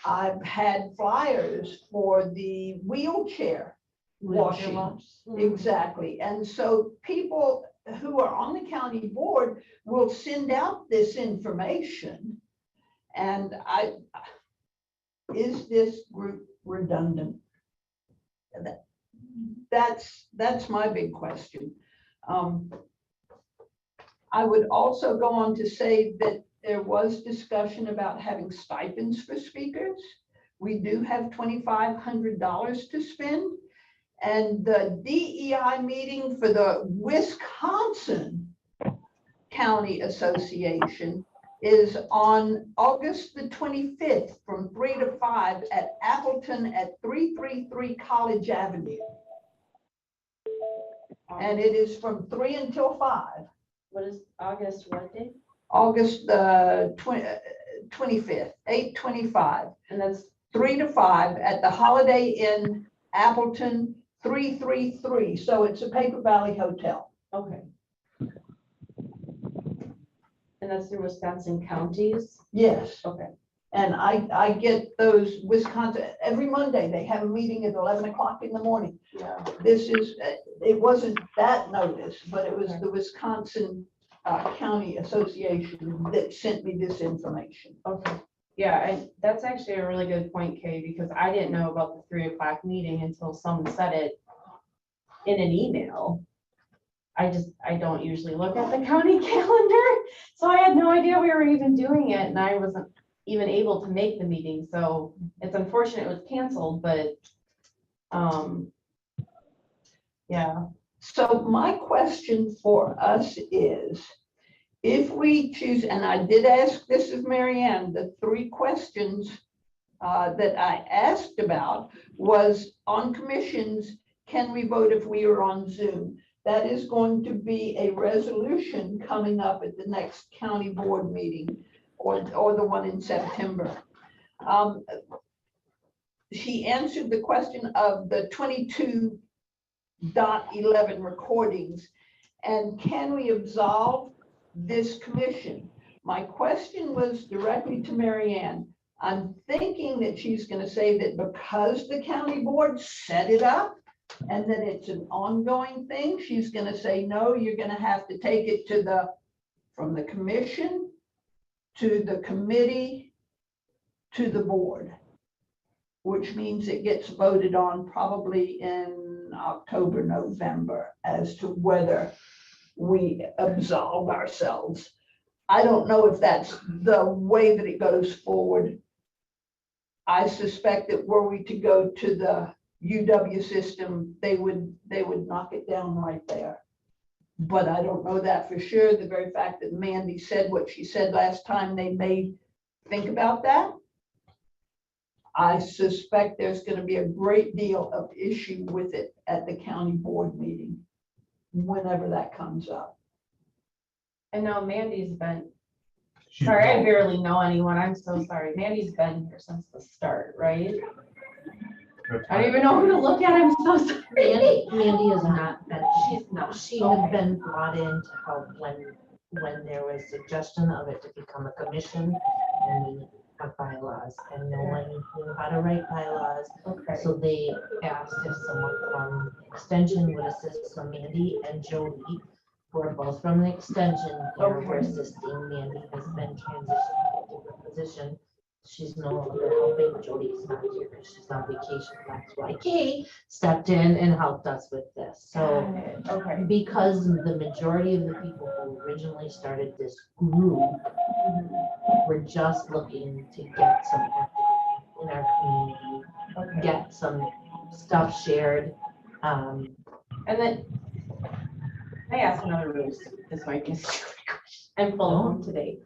I've had flyers for the wheelchair washing. Exactly. And so people who are on the county board will send out this information. And is this group redundant? That's my big question. I would also go on to say that there was discussion about having stipends for speakers. We do have $2,500 to spend. And the DEI meeting for the Wisconsin County Association is on August the 25th from 3 to 5 at Appleton at 333 College Avenue. And it is from 3 until 5. What is August, what day? August the 25th, 8/25. And that's 3 to 5 at the Holiday Inn, Appleton, 333. So it's a Paper Valley Hotel. okay. And that's through Wisconsin counties? Yes. Okay. And I get those Wisconsin, every Monday, they have a meeting at 11 o'clock in the morning. Yeah. This is, it wasn't that notice, but it was the Wisconsin County Association that sent me this information. Okay. Yeah, and that's actually a really good point, Kay, because I didn't know about the 3 o'clock meeting until someone said it in an email. I don't usually look at the county calendar, so I had no idea we were even doing it, and I wasn't even able to make the meeting, so it's unfortunate it was canceled, but yeah. So my question for us is, if we choose, and I did ask this of Marianne, the 3 questions that I asked about was on commissions, can we vote if we are on Zoom? That is going to be a resolution coming up at the next county board meeting or the one in September. She answered the question of the 22.11 recordings, and can we absolve this commission? My question was directly to Marianne. I'm thinking that she's going to say that because the county board set it up and that it's an ongoing thing, she's going to say, no, you're going to have to take it to from the commission to the committee to the board, which means it gets voted on probably in October, November, as to whether we absolve ourselves. I don't know if that's the way that it goes forward. I suspect that were we to go to the UW system, they would knock it down right there. But I don't know that for sure. The very fact that Mandy said what she said last time, they may think about that. I suspect there's going to be a great deal of issue with it at the county board meeting, whenever that comes up. And now Mandy's been, sorry, I barely know anyone. I'm so sorry. Mandy's been here since the start, right? I don't even know who to look at. I'm so sorry. Mandy is not, that She's not. she had been brought in to help when there was suggestion of it to become a commission, and we have bylaws, and no one knew how to write bylaws. Okay. So they asked if someone from extension would assist. So Mandy and Jody were both from the extension here, were assisting. Mandy has been transitioned to a different position. She's no longer helping. Jody's not here because she's on vacation. That's why Kay stepped in and helped us with this. So Okay. because the majority of the people who originally started this group were just looking to get some activity in our community, get some stuff shared. And then I asked another ruse. This might be a stupid question. I'm full of them today.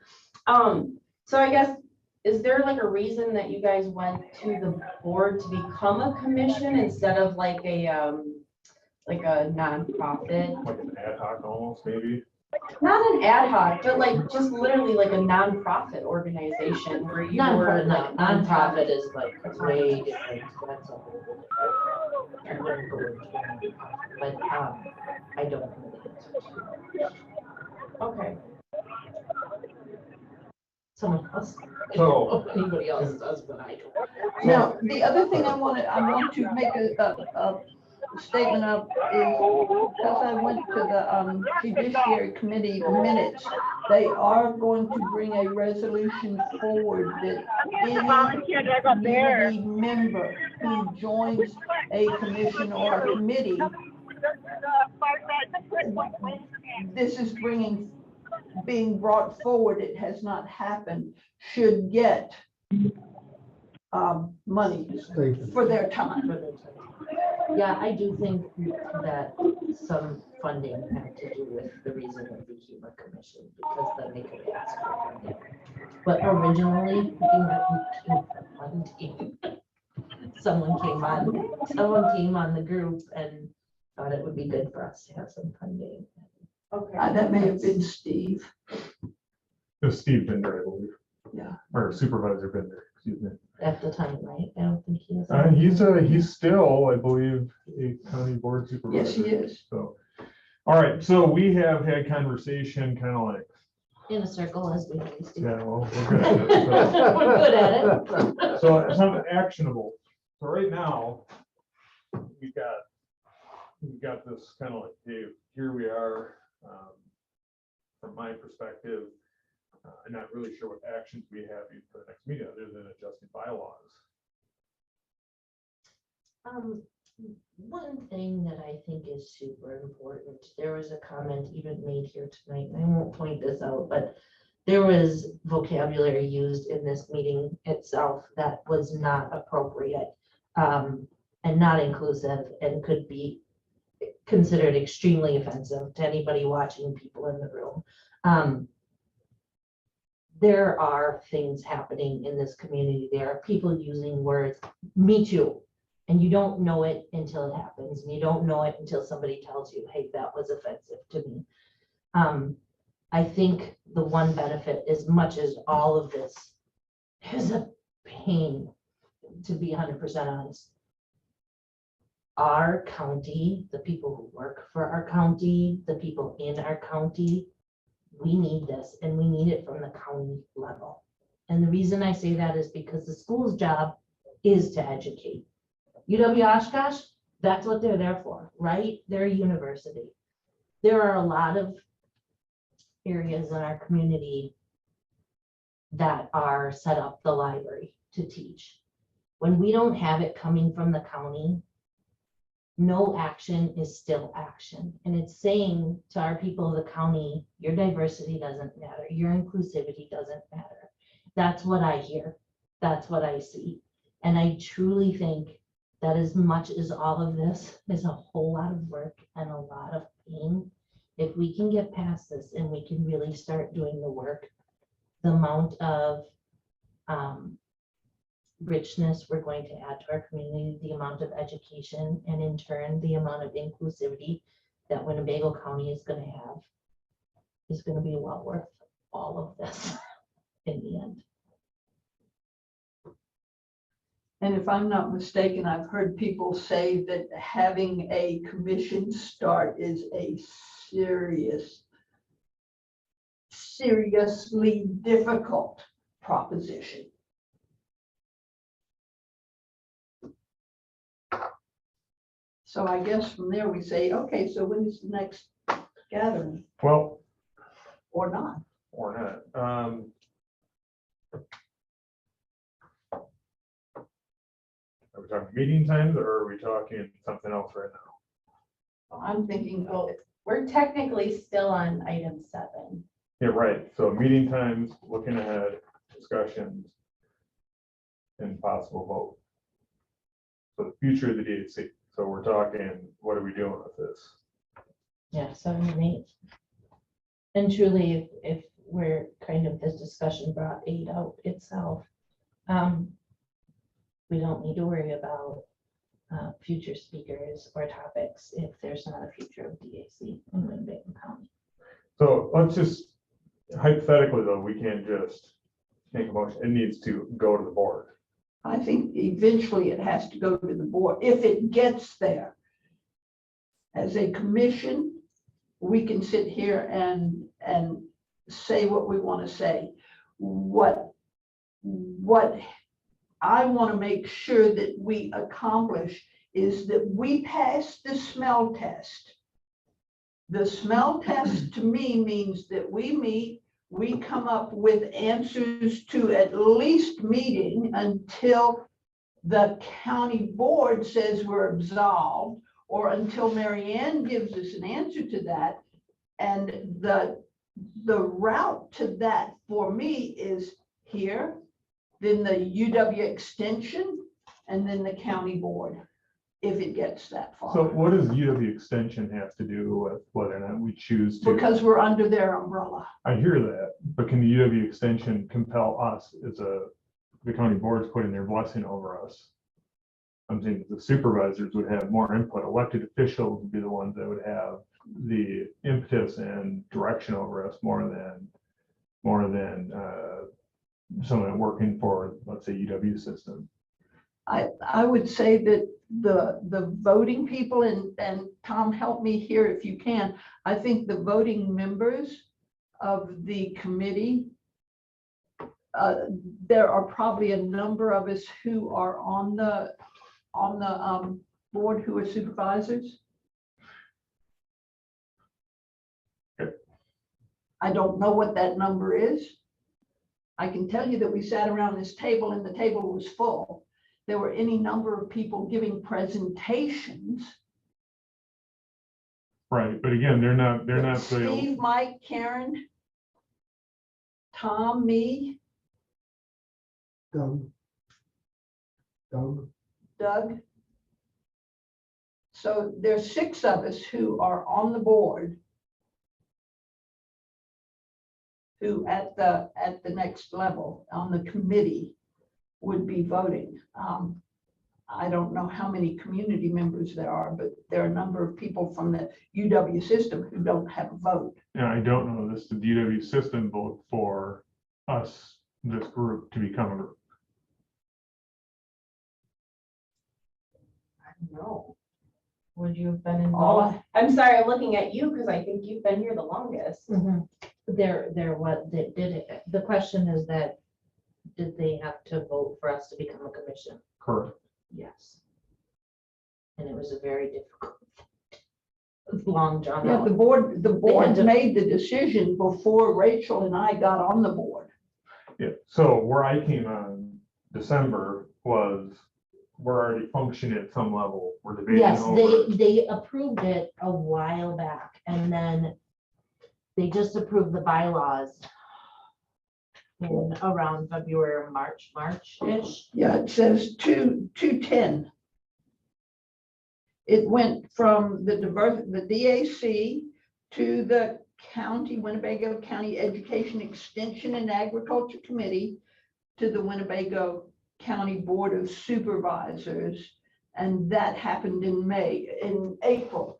So I guess, is there like a reason that you guys went to the board to become a commission instead of like a nonprofit? Like an ad hoc almost, maybe. Not an ad hoc, but like just literally like a nonprofit organization where you were like Nonprofit is like way different, that's a whole. I wouldn't go into it, but, I don't know the answer to. Okay. Someone else. I So- don't know if anybody else does, but I don't. Now, the other thing I want to make a statement of is because I went to the Judiciary Committee minutes, they are going to bring a resolution forward that any community member who joins a commission or a committee, this is being brought forward, it has not happened, should get money Stipend. for their time. Yeah, I do think that some funding had to do with the reason it became a commission, because then they could ask for funding. But originally, one team. Someone came on the group and thought it would be good for us to have some funding. Okay. That may have been Steve. It's Steve Bender, I believe. Yeah. Or Supervisor Bender, excuse me. At the time, right? I don't think he is. He's still, I believe, a county board supervisor. Yes, he is. So, all right, so we have had conversation kind of like, In a circle as we always do. yeah, well, we're good at it. So- We're good at it. So something actionable. So right now, we've got this kind of like, hey, here we are. From my perspective, I'm not really sure what actions we have for the next meeting other than adjusting bylaws. One thing that I think is super important, there was a comment even made here tonight, and I won't point this out, but there was vocabulary used in this meeting itself that was not appropriate, and not inclusive, and could be considered extremely offensive to anybody watching, people in the room. There are things happening in this community. There are people using words, me too. And you don't know it until it happens. And you don't know it until somebody tells you, hey, that was offensive to me. I think the one benefit, as much as all of this is a pain, to be 100% honest, our county, the people who work for our county, the people in our county, we need this, and we need it from the county level. And the reason I say that is because the school's job is to educate. UW Oshkosh, that's what they're there for, right? They're a university. There are a lot of areas in our community that are set up the library to teach. When we don't have it coming from the county, no action is still action. And it's saying to our people of the county, your diversity doesn't matter. Your inclusivity doesn't matter. That's what I hear. That's what I see. And I truly think that as much as all of this is a whole lot of work and a lot of pain, if we can get past this and we can really start doing the work, the amount of richness we're going to add to our community, the amount of education, and in turn, the amount of inclusivity that Winnebago County is going to have is going to be well worth all of this in the end. And if I'm not mistaken, I've heard people say that having a commission start is a seriously difficult proposition. So I guess from there we say, okay, so when is the next gathering Well, or not? or not. Are we talking meeting times or are we talking something else right now? I'm thinking, Well, we're technically still on item 7. Yeah, right. So meeting times, looking ahead, discussions, and possible vote. So the future of the DHC. So we're talking, what are we doing with this? Yeah, 7 and 8. And truly, if we're kind of, this discussion brought 8 out itself, we don't need to worry about future speakers or topics if there's not a future of DAC in Winnebago County. So let's just hypothetically though, we can't just make a motion. It needs to go to the board. I think eventually it has to go to the board, if it gets there. As a commission, we can sit here and say what we want to say. What I want to make sure that we accomplish is that we pass the smell test. The smell test to me means that we meet, we come up with answers to at least meeting until the county board says we're absolved, or until Mary Ann gives us an answer to that. And the route to that for me is here, then the UW extension, and then the county board, if it gets that So far. what does UW extension have to do with whether or not we choose to? Because we're under their umbrella. I hear that, but can the UW extension compel us as the county boards putting their blessing over us? I'm saying the supervisors would have more input. Elected officials would be the ones that would have the impetus and direction over us more than someone working for, let's say, UW system. I would say that the voting people, and Tom, help me here if you can, I think the voting members of the committee, there are probably a number of us who are on the board who are supervisors. I don't know what that number is. I can tell you that we sat around this table and the table was full. There were any number of people giving presentations. Right, but again, they're not Steve, Mike, Karen, Tom, me, Doug. Doug. So there's 6 of us who are on the board who at the next level on the committee would be voting. I don't know how many community members there are, but there are a number of people from the UW system who don't have a vote. Yeah, I don't know this, the UW system vote for us, this group, to become a group. No. Would you have been All involved? I'm sorry, I'm looking at you because I think you've been here the longest. They're what they did it. The question is that, did they have to vote for us to become a commission? Correct. Yes. And it was a very difficult, long drawn Yeah, out. the board to- made the decision before Rachel and I got on the board. Yeah, so where I came on December was, we're already functioning at some level. We're debating Yes, over. they approved it a while back, and then they just approved the bylaws in around February or March-ish. Yeah, it says 210. It went from the DAC to the county, Winnebago County Education Extension and Agriculture Committee, to the Winnebago County Board of Supervisors. And that happened in April,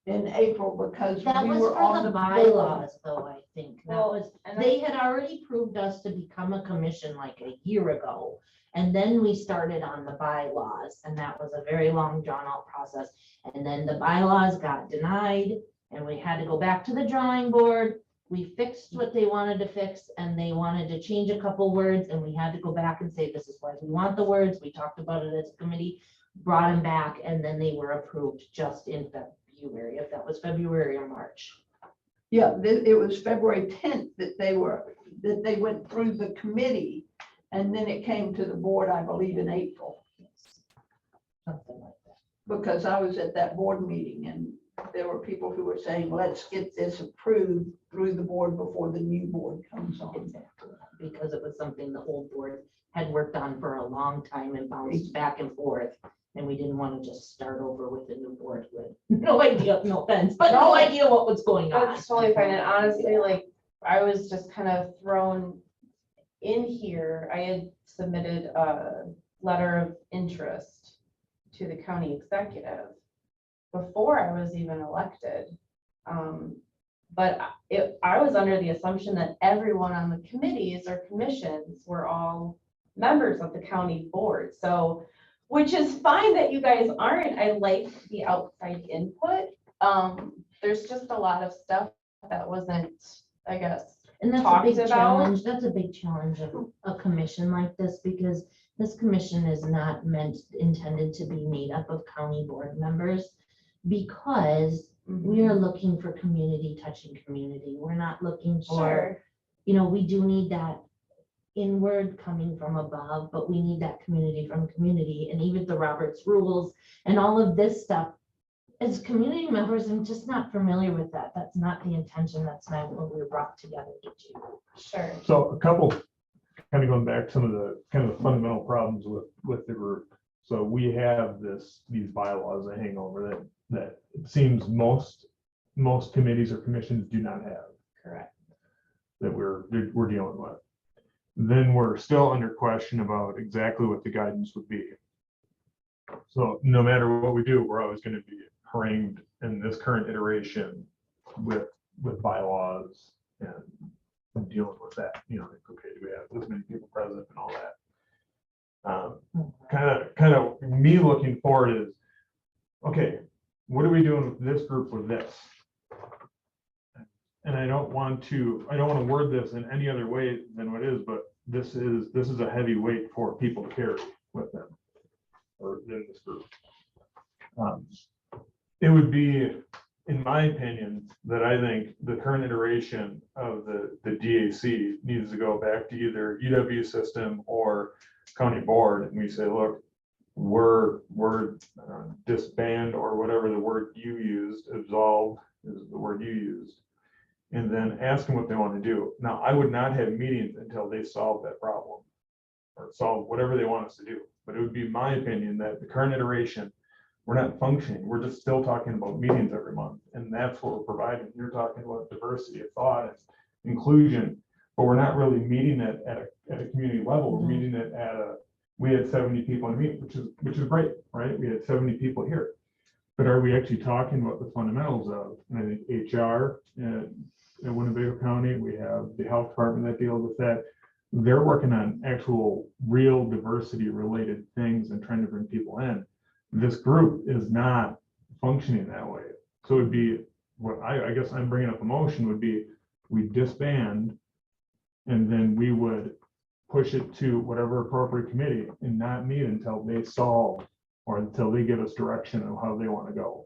because That we was were for on the the bylaws, though, I think. That Well, was, and they had already proved us to become a commission like a year ago. And then we started on the bylaws, and that was a very long drawn out process. And then the bylaws got denied, and we had to go back to the drawing board. We fixed what they wanted to fix, and they wanted to change a couple words, and we had to go back and say, this is why we want the words. We talked about it as a committee, brought them back, and then they were approved just in February, if that was February or March. Yeah, it was February 10th that they went through the committee, and then it came to the board, I believe, in April, Something like that. because I was at that board meeting and there were people who were saying, let's get this approved through the board before the new board comes on. Exactly, because it was something the old board had worked on for a long time and bounced back and forth. And we didn't want to just start over with the new board with no idea, no offense, but no idea what was going on. That's totally fine. And honestly, like, I was just kind of thrown in here. I had submitted a letter of interest to the county executive before I was even elected. But I was under the assumption that everyone on the committees or commissions were all members of the county board. So, which is fine that you guys aren't. I like the outside input. There's just a lot of stuff that wasn't, I guess. And that's a talked big about. challenge, that's a big challenge of a commission like this, because this commission is not intended to be made up of county board members, because we are looking for community touching community. We're not looking for, Sure. you know, we do need that inward coming from above, but we need that community from community, and even the Roberts rules and all of this stuff. As community members, I'm just not familiar with that. That's not the intention. That's not what we were brought together to do. Sure. So a couple, kind of going back, some of the kind of the fundamental problems with the group. So we have these bylaws that hang over that it seems most committees or commissions do not have, Correct. that we're dealing with. Then we're still under question about exactly what the guidance would be. So no matter what we do, we're always going to be framed in this current iteration with bylaws and dealing with that. You know, like, okay, do we have this many people present and all that? Kind of me looking forward is, okay, what are we doing with this group with this? And I don't want to word this in any other way than what it is, but this is a heavy weight for people to carry with them or in this group. It would be, in my opinion, that I think the current iteration of the DAC needs to go back to either UW system or county board, and we say, look, we're disband, or whatever the word you used, absolved is the word you used, and then ask them what they want to do. Now, I would not have meetings until they solve that problem or solve whatever they want us to do. But it would be my opinion that the current iteration, we're not functioning. We're just still talking about meetings every month. And that's what we're providing. You're talking about diversity of thought and inclusion, but we're not really meeting it at a community level. We're meeting it we had 70 people in a meeting, which is great, right? We had 70 people here. But are we actually talking about the fundamentals of, and I think HR in Winnebago County, we have the health department that deals with that. They're working on actual real diversity related things and trying to bring people in. This group is not functioning that way. So it'd be, what I guess I'm bringing up a motion would be, we disband and then we would push it to whatever appropriate committee and not meet until they solve or until they give us direction on how they want to go.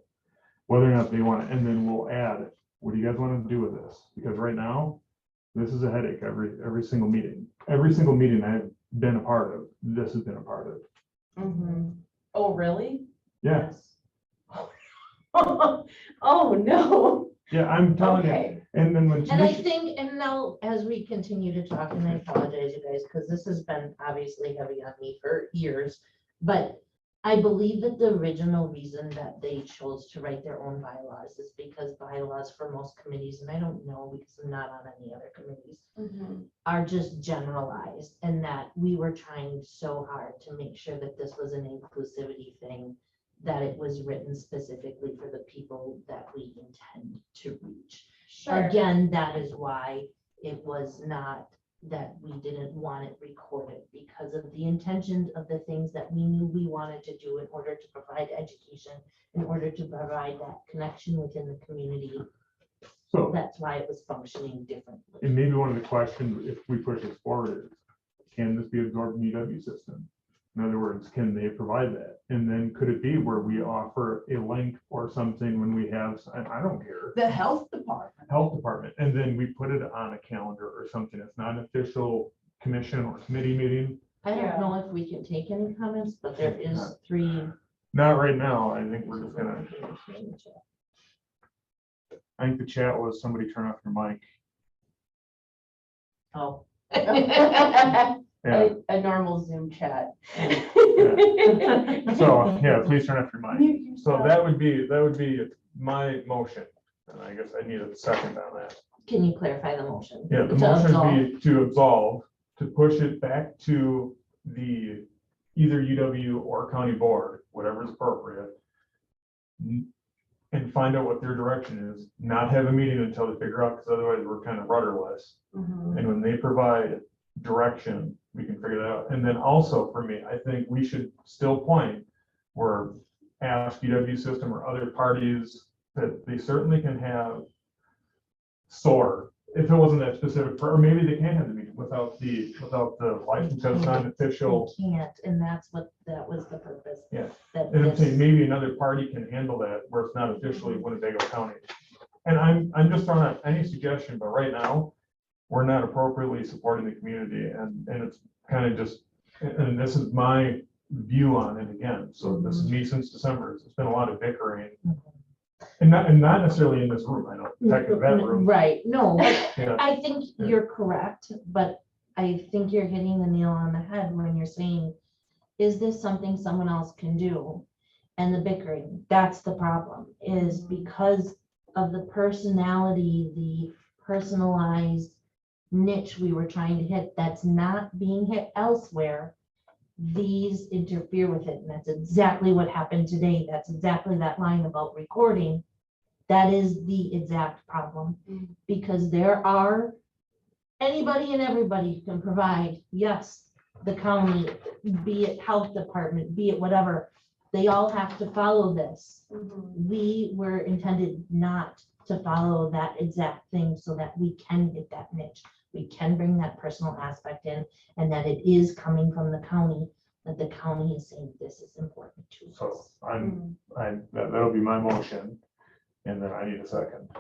Whether or not they want to, and then we'll add, what do you guys want to do with this? Because right now, this is a headache every single meeting. Every single meeting I've been a part of, this has been a part of. Mm-hmm. Oh, really? Yeah, Oh, no. yeah, I'm telling you. Okay. And then when And I Tanisha- think, and now as we continue to talk, and I apologize, you guys, because this has been obviously heavy on me for years, but I believe that the original reason that they chose to write their own bylaws is because bylaws for most committees, and I don't know because I'm not on any other committees, Mm-hmm. are just generalized, and that we were trying so hard to make sure that this was an inclusivity thing, that it was written specifically for the people that we intend to reach. Sure. Again, that is why it was not that we didn't want it recorded, because of the intentions of the things that we knew we wanted to do in order to provide education, in order to provide that connection within the community. So, That's why it was functioning differently. and maybe one of the questions, if we push this forward, is, can this be absorbed in UW system? In other words, can they provide that? And then could it be where we offer a link or something when we have, and I don't care, The health department. health department, and then we put it on a calendar or something. It's not an official commission or committee meeting. I Yeah. don't know if we can take any comments, but there is 3. Not right now. I think we're just gonna, I think the chat was somebody turn off your mic. Oh. Yeah, A normal Zoom chat. so, yeah, please turn off your mic. Mute So yourself. that would be my motion. And I guess I need a second on that. Can you clarify the motion? Yeah, the To motion absolve. would be to absolve, to push it back to the either UW or county board, whatever is appropriate. and find out what their direction is, not have a meeting until they figure out, because otherwise we're kind of rudderless. And when they provide direction, we can figure that out. And then also for me, I think we should still point where ask UW system or other parties that they certainly can have SOAR, if it wasn't that specific, or maybe they can have the meeting without the license, because it's not an official. They can't, and that was the purpose. Yeah. That And I'm this- saying maybe another party can handle that where it's not officially Winnebago County. And I'm just throwing out any suggestion, but right now, we're not appropriately supporting the community, and it's kind of just, and this is my view on it again. So this is me since December. It's been a lot of bickering. And not necessarily in this room, I know, technically that room. Right, no, but Yeah. I think you're correct, but I think you're hitting the nail on the head when you're saying, is this something someone else can do? And the bickering, that's the problem, is because of the personality, the personalized niche we were trying to hit, that's not being hit elsewhere. These interfere with it, and that's exactly what happened today. That's exactly that line about recording. That is the exact problem, because there are anybody and everybody who can provide, yes, the county, be it health department, be it whatever, they all have to follow this. We were intended not to follow that exact thing so that we can hit that niche. We can bring that personal aspect in, and that it is coming from the county, that the county is saying this is important to So us. that'll be my motion, and then I need a second.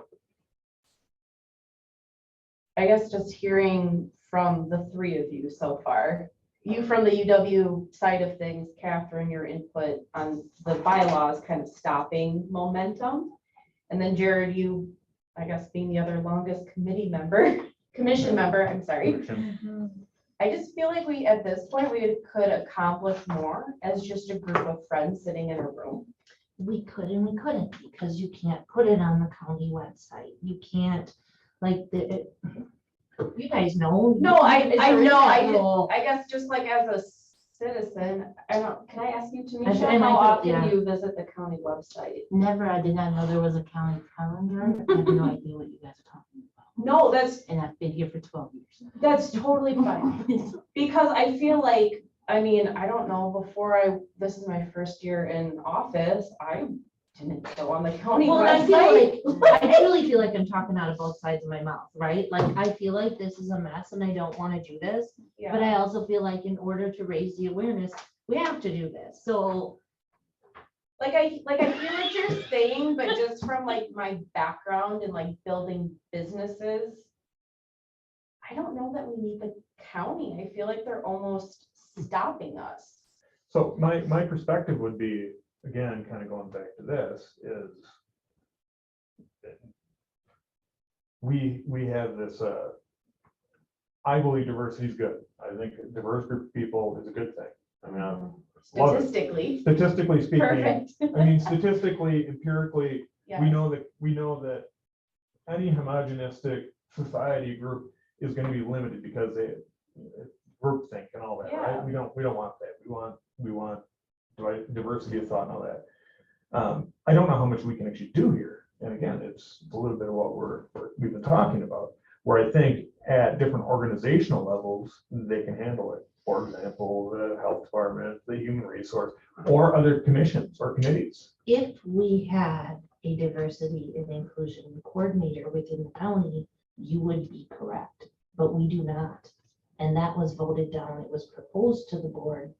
I guess just hearing from the three of you so far, you from the UW side of things, Catherine, your input on the bylaws kind of stopping momentum. And then Jared, you, I guess, being the other longest commission member, I'm sorry. I just feel like we, at this point, we could accomplish more as just a group of friends sitting in a room. We could and we couldn't, because you can't put it on the county website. You can't, like, you guys know. No, I It's know, already that rule. I guess just like as a citizen, can I ask you, I Tanisha, might how do- often yeah. do you visit the county website? Never, I did not know there was a county calendar. I have no idea what you guys are talking about. No, And I've been here for 12 years. that's totally fine. Because I feel like, I mean, I don't know, this is my first year in office, I didn't go on the county Well, I website. feel like, I truly feel like I'm talking out of both sides of my mouth, right? Like, I feel like this is a mess and I don't want to do this. But I also feel like in order to raise the awareness, we have to do this. So Like I hear what you're saying, but just from like my background in like building businesses, I don't know that we need the county. I feel like they're almost stopping us. So my perspective would be, again, kind of going back to this, is we have this, I believe diversity is good. I think a diverse group of people is a good thing. I mean, I love it. Statistically speaking, Perfect. I mean, statistically, empirically, Yes. we know that any homogenistic society group is going to be limited because they groupthink and all that, right? We don't want that. We want diversity of thought and all that. I don't know how much we can actually do here. And again, it's a little bit of what we've been talking about, where I think at different organizational levels, they can handle it. For example, the health department, the human resource, or other commissions or committees. if we had a diversity and inclusion coordinator within the county, you would be correct, but we do not. And that was voted down. It was proposed to the board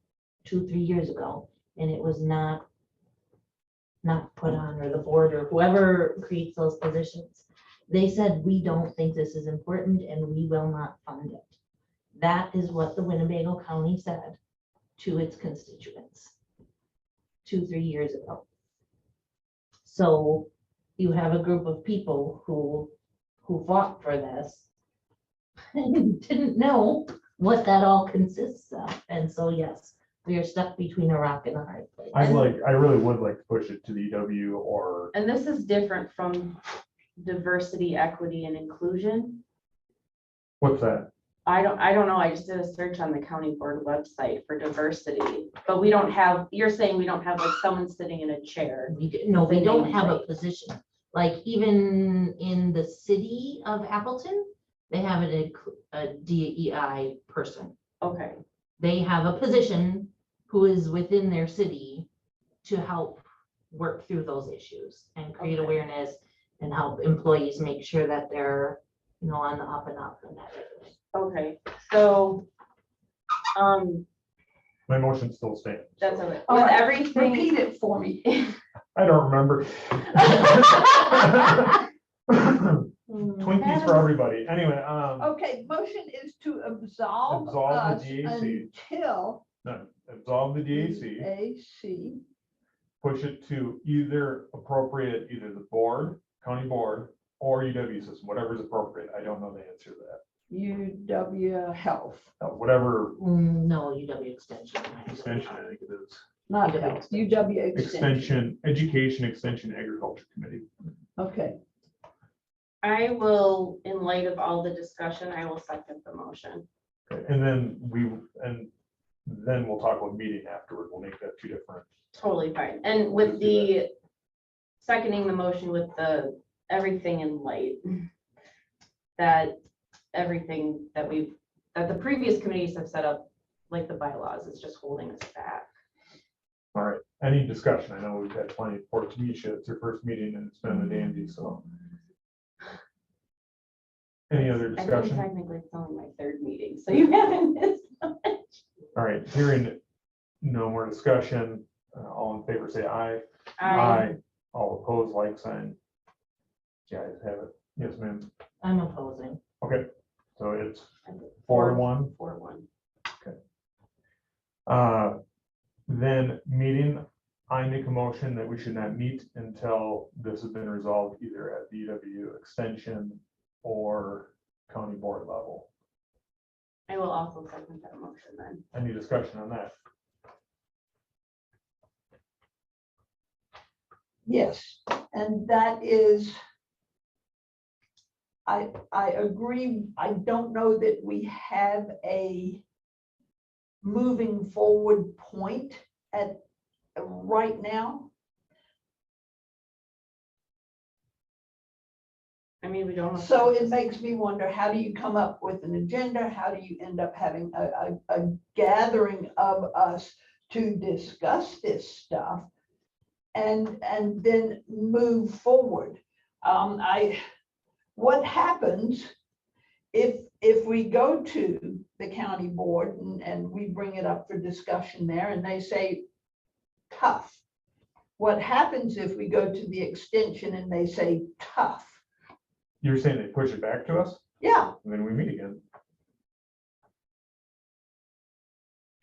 2-3 years ago, and it was not put on, or the board or whoever creates those positions. They said, we don't think this is important and we will not fund it. That is what the Winnebago County said to its constituents 2-3 years ago. So you have a group of people who fought for this and didn't know what that all consists of. And so, yes, we are stuck between a rock and a hard place. I really would like to push it to the EW or. And this is different from diversity, equity, and inclusion. What's that? I don't know. I just did a search on the county board website for diversity, but we don't have, you're saying we don't have like someone sitting in a chair. No, we The don't have a nameplate. position. Like even in the city of Appleton, they have a DEI person. Okay, They have a position who is within their city to help work through those issues and create Okay. awareness and help employees make sure that they're, you know, on the up and up and that. okay, so, My motion still stands. that's so. okay. All With right, everything, Repeat it for me. I don't remember. Twinkies for everybody. Anyway, Okay, motion is to absolve Absolve the us DAC. until no, absolve the DAC, AC. push it to either appropriate, either the board, county board, or UW system, whatever's appropriate. I don't know the answer to that. UW Health, Whatever No, UW Extension. extension, I think it is. not UW Health, UW Extension. Extension, Education, Extension, Agriculture Committee. Okay, I will, in light of all the discussion, I will second the motion. Okay, and then we'll talk about meeting afterward. We'll make that two different. Totally fine. And with the seconding the motion with the everything in light, that everything that the previous committees have set up, like the bylaws, is just holding us back. All right, any discussion? I know we've had plenty for Tanisha. It's her first meeting and it's been a dandy, so. Any other I think discussion? technically it's only my third meeting, so you haven't missed much. All right, hearing no more discussion, all in favor say aye. All opposed, like sign. You guys have it. Yes, ma'am. I'm opposing. Okay, so it's 4-1. 4-1. Then meeting, I make a motion that we should not meet until this has been resolved either at the UW extension or county board level. I will also second that motion then. Any discussion on that? yes, and that is, I agree. I don't know that we have a moving forward point at right now. I mean, we don't. So it makes me wonder, how do you come up with an agenda? How do you end up having a gathering of us to discuss this stuff and then move forward? What happens if we go to the county board and we bring it up for discussion there and they say tough? What happens if we go to the extension and they say tough? You're saying they push it back to us Yeah, and then we meet again?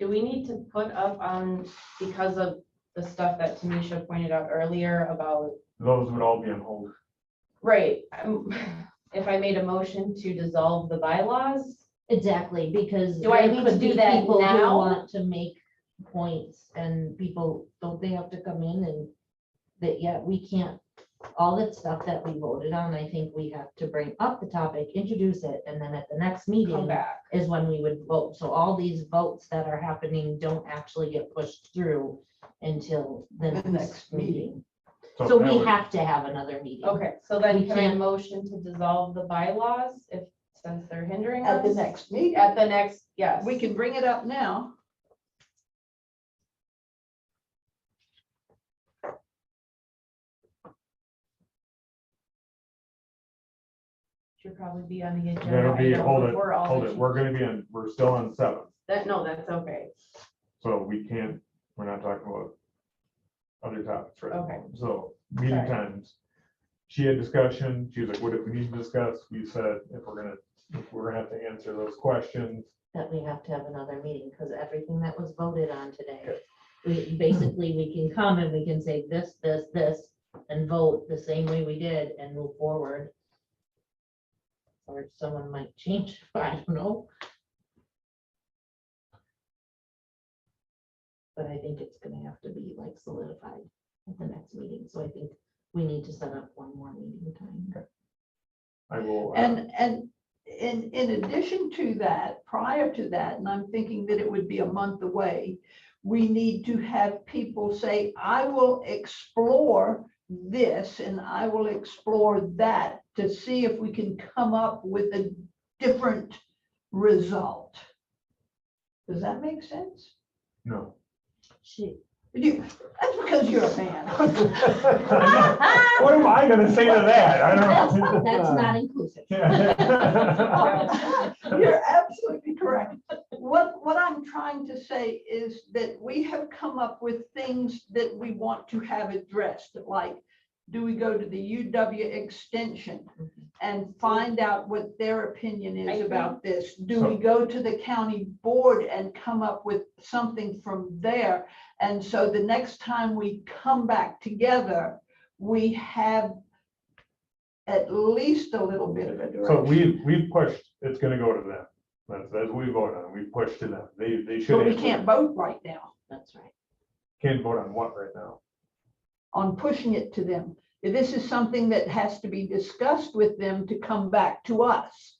Do we need to put up on, because of the stuff that Tanisha pointed out earlier about, Those would all be on hold. right, if I made a motion to dissolve the bylaws? Exactly, because. Do I there need to could do be that people who now? Want to make points and people, don't they have to come in and that, yeah, we can't, all that stuff that we voted on, I think we have to bring up the topic, introduce it, and then at the next Come meeting back. is when we would vote. So all these votes that are happening don't actually get pushed through until the The next next meeting. meeting. So that we would- have to have another meeting. Okay, so then We can I can't- motion to dissolve the bylaws if, since they're hindering at the us? next meeting. At the next, yes. We can bring it up now. Should probably be on the agenda. That'll be, item hold it, before all hold the it. We're gonna be on, we're still on 7. No, that's okay. So we can't, we're not talking about other topics right now. Okay. So meeting Sorry. times. She had discussion. She was like, what if we need to discuss? We said, if we're gonna have to answer those questions. That we have to have another meeting, because everything that was voted on today, we can come and we can say this, and vote the same way we did and move forward. Or someone might change, I don't know. But I think it's gonna have to be like solidified at the next meeting, so I think we need to set up one more meeting time. I will. And in addition to that, prior to that, and I'm thinking that it would be a month away, we need to have people say, I will explore this and I will explore that to see if we can come up with a different result. Does that make sense? No. That's because you're a man. What am I gonna say to that? I don't know. That's not inclusive. You're absolutely correct. What I'm trying to say is that we have come up with things that we want to have addressed, like, do we go to the UW extension and find out what their opinion is about this? Do we go to the county board and come up with something from there? And so the next time we come back together, we have at least a little bit of a So direction. we've pushed, it's gonna go to them. That's what we vote on. We pushed to them. They should. But we can't vote right now That's right. Can't vote on what right now? on pushing it to them. This is something that has to be discussed with them to come back to us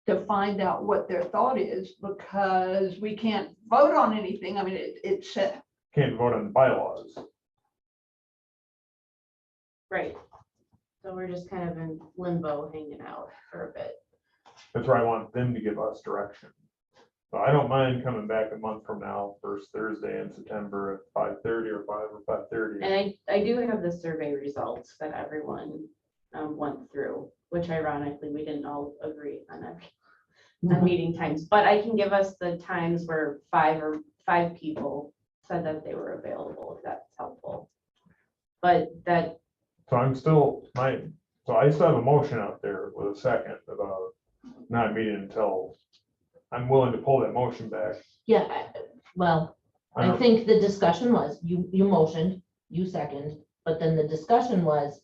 to find out what their thought is, because we can't vote on anything. I mean, it's Can't vote on bylaws. Right. So we're just kind of in limbo hanging out for a bit. That's where I want them to give us direction. So I don't mind coming back a month from now, first Thursday in September at 5:30 or 5 or 5:30. And I do have the survey results that everyone went through, which ironically, we didn't all agree on on meeting times, but I can give us the times where five people said that they were available, if that's helpful. But that, So I'm still, so I still have a motion out there with a second about not meeting until, I'm willing to pull that motion back. Yeah, well, I I don't- think the discussion was, you motioned, you second, but then the discussion was,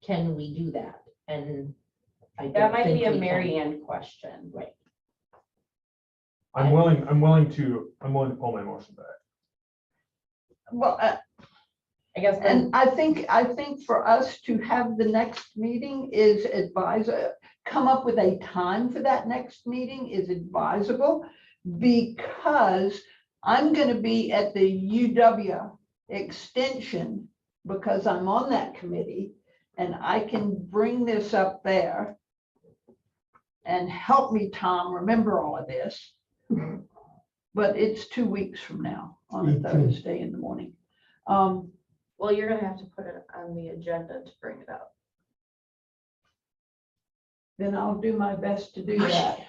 can we do that? And I that don't might think be a we can. Mary Ann question. Right. I'm willing to pull my motion back. well, I guess, and I think for us to have the next meeting is come up with a time for that next meeting is advisable, because I'm going to be at the UW extension because I'm on that committee, and I can bring this up there. And help me, Tom, remember all of this. But it's 2 weeks from now on a 18. Thursday in the morning. well, you're gonna have to put it on the agenda to bring it up. Then I'll do my best to do that.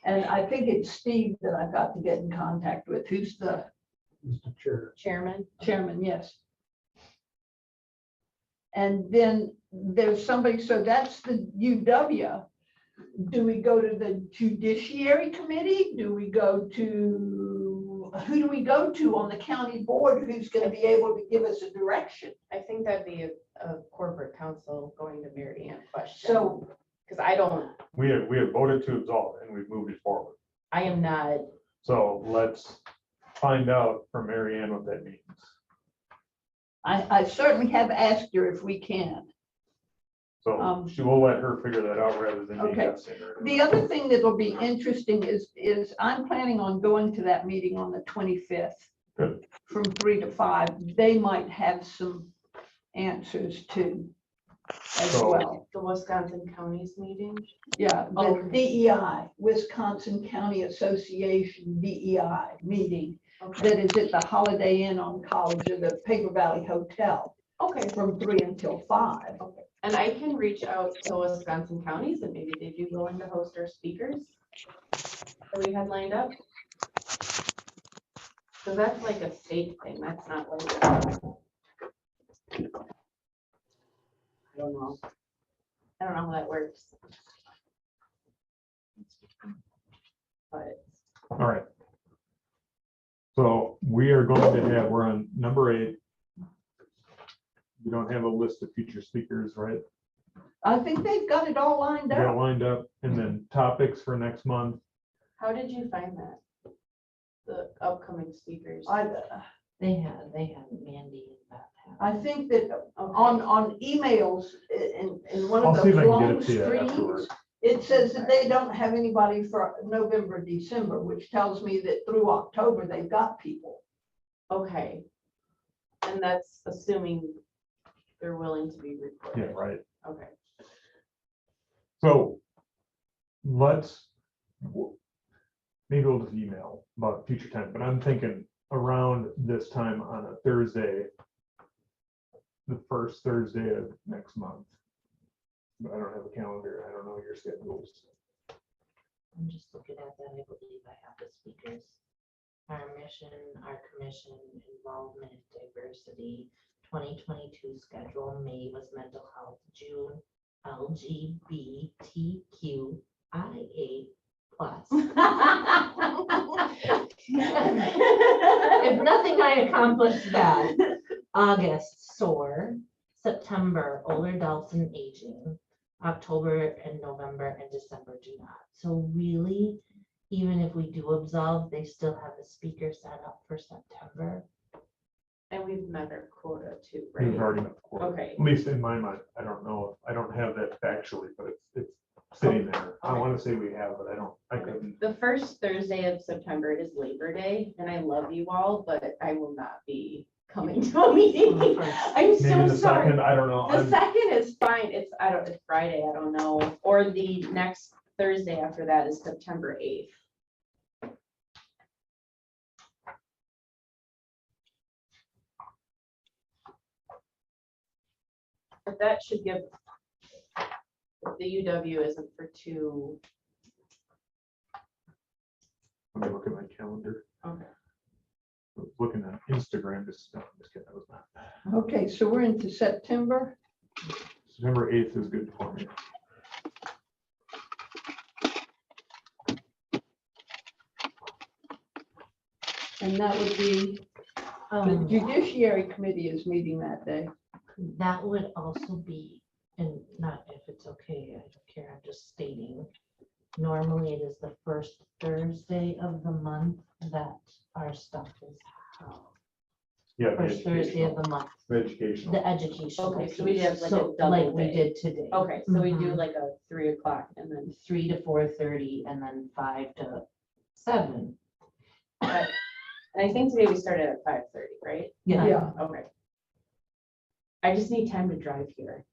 And I think it's Steve that I've got to get in contact with, who's the Mr. Chair. Chairman? chairman, yes. And then there's somebody, so that's the UW. Do we go to the Judiciary Committee? Do we go to, who do we go to on the county board who's going to be able to give us a direction? I think that'd be a corporate counsel going to Mary Ann question. So Because I don't, We have voted to absolve and we've moved it forward. I am not, So let's find out from Mary Ann what that means. I certainly have asked her if we can. So she will let her figure that out rather than me Okay. guessing. or- The other thing that'll be interesting is I'm planning on going to that meeting on the 25th. Good. From 3 to 5. They might have some answers too as So- well. the Wisconsin counties meeting. Yeah, the Okay. DEI, Wisconsin County Association DEI meeting Okay, that is at the Holiday Inn on College or the Paper Valley Hotel okay, from 3 until 5. okay. And I can reach out to Wisconsin counties and maybe they do willing to host our speakers that we had lined up. So that's like a state thing, that's not like. I don't know. I don't know how that works. But All right. So we are going to have, we're on number 8. We don't have a list of future speakers, right? I think they've got it all lined We got up. lined up, and then topics for next month. how did you find that? The upcoming speakers? They had Mandy and Beth. I think that Okay. on emails in one I'll of see if those I can get long it to you streams, afterwards. It says that they don't have anybody for November, December, which tells me that through October, they've got people. Okay. And that's assuming they're willing to be Yeah, recorded. right. Okay. So maybe we'll just email about future time, but I'm thinking around this time on a Thursday, the first Thursday of next month. But I don't have a calendar. I don't know your schedules. I'm just looking at that. I believe I have the speakers. Our mission, our commission, involvement, diversity, 2022 schedule. May was mental health, June, LGBTQIA+. If nothing, I accomplished that. August, SOAR. September, older adults and aging. October and November and December do not. So really, even if we do absolve, they still have a speaker set up for September. And we've met our quota too, We've right? already met the quota. Okay. At least in my mind, I don't know. I don't have that factually, but it's sitting there. I want to say we have, but I couldn't. The first Thursday of September is Labor Day, and I love you all, but I will not be coming to a meeting. I'm Maybe so the sorry. second, I don't know. The I'm- second is fine. It's Friday, I don't know. Or the next Thursday after that is September 8th. But that should give, if the UW isn't for two. Let me look at my calendar. Okay. I was looking at Instagram, just kidding, that was not. Okay, so we're into September. September 8th is good for me. And that would be, the Judiciary Committee is meeting that day. That would also be, and not if it's okay, I don't care, I'm just stating. Normally it is the first Thursday of the month that our stuff is held. Yeah. the First Thursday of educational- the month, The educational. the educational. Okay, so we piece. have like a So, double like we day. did today. Okay, so we do Mhm. like a 3 o'clock and then 3 to 4:30 and then 5 to 7. and I think today we started at 5:30, right? Yeah. Okay. I just need time to drive here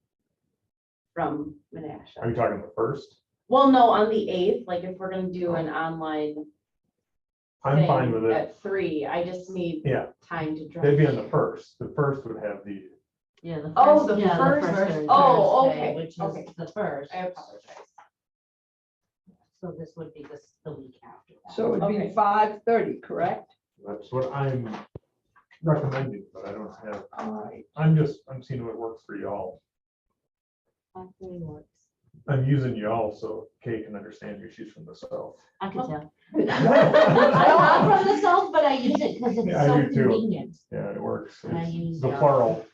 from Are you Menasha. talking the first? Well, no, on the 8th, like if we're gonna do an online I'm fine thing with it. at 3, I just need Yeah, time to they'd drive. be on the first. The first would have the, Yeah, the Oh, first, the Yeah, first, Thursday, oh, okay, which okay. is the first. I apologize. So this would be the week after that. So it'd be Okay. 5:30, correct? that's what I'm recommending, but I don't have, All right. I'm seeing what works for y'all. actually works. I'm using y'all so Kay can understand you. She's from the south. I can tell. I'm from the south, but I use it because it's Yeah, I so do too. convenient. Yeah, it works. I It's use the y'all. plural.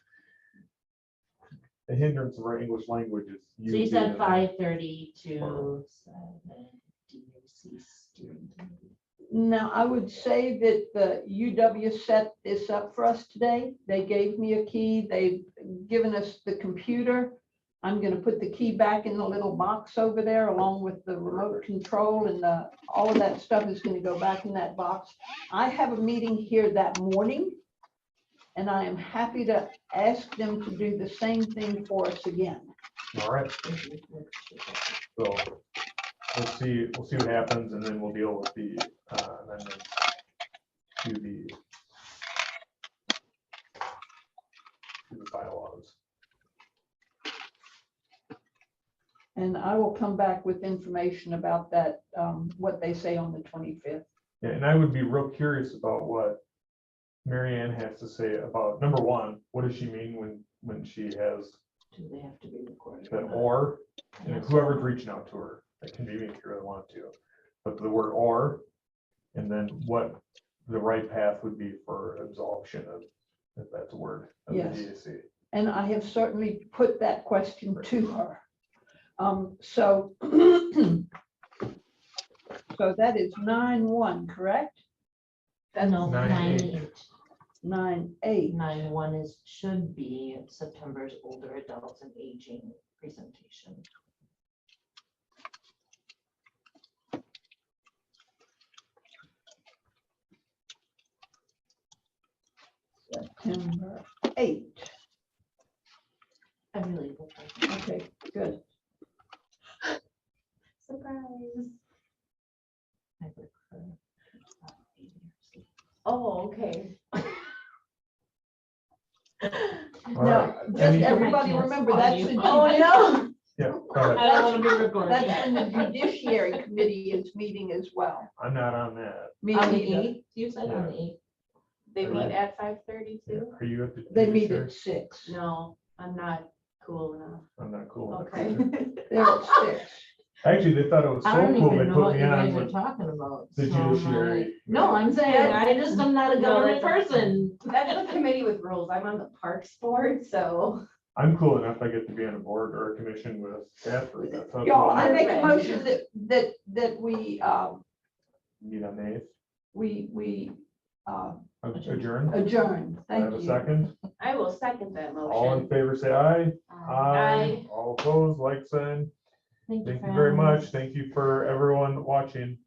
The hindrance of our English language is. So you using said it. 5:30 to 7 DAC steering committee. Now, I would say that the UW set this up for us today. They gave me a key. They've given us the computer. I'm gonna put the key back in the little box over there along with the remote control and all of that stuff is gonna go back in that box. I have a meeting here that morning. And I am happy to ask them to do the same thing for us again. All right, so we'll see what happens and then we'll deal with the amendments to the bylaws. And I will come back with information about that, what they say on the 25th. Yeah, and I would be real curious about what Mary Ann has to say about, number one, what does she mean when she has Do they have to be recorded? that or, and whoever's reaching out to her, that can be me if you really want to. But the word or, and then what the right path would be for absolution of, if that's a word, of the Yes. DAC. And I have certainly put that question to her. So that is 9-1, correct? No, 9/8. 9-8. 9/1 should be September's older adults and aging presentation. September 8th. I really hope I- Okay, good. Surprise. I would, Oh, okay. All Now, right. just Any- everybody remember, that's the. Oh, no. Yeah, go ahead. I don't want to be recorded. That's when the Judiciary Committee is meeting as well. I'm not on that. Me On the neither. 8th, you said on the 8th. They meet Right. at 5:30 too? Are you at the? They meet judiciary? at 6. No, I'm not cool enough. I'm not cool. with Okay. it. They're at 6. Actually, they thought it was I so don't cool, they even know put what me you on guys are with talking about. the so I'm judiciary. like- No, I'm saying, I just am not a No, government that's- person. That's the committee with rules. I'm on the Parks Board, so. I'm cool enough, I get to be on a board or a commission with Stafford. That's how Yeah, cool I I make a Right. motion that we, meet on the 8th. we Adjourn. adjourn. I have Thank a you. second. I will second that All in motion. favor, say aye. Aye. All opposed, like sign. Thank Thank for you very having me. much. Thank you for everyone watching.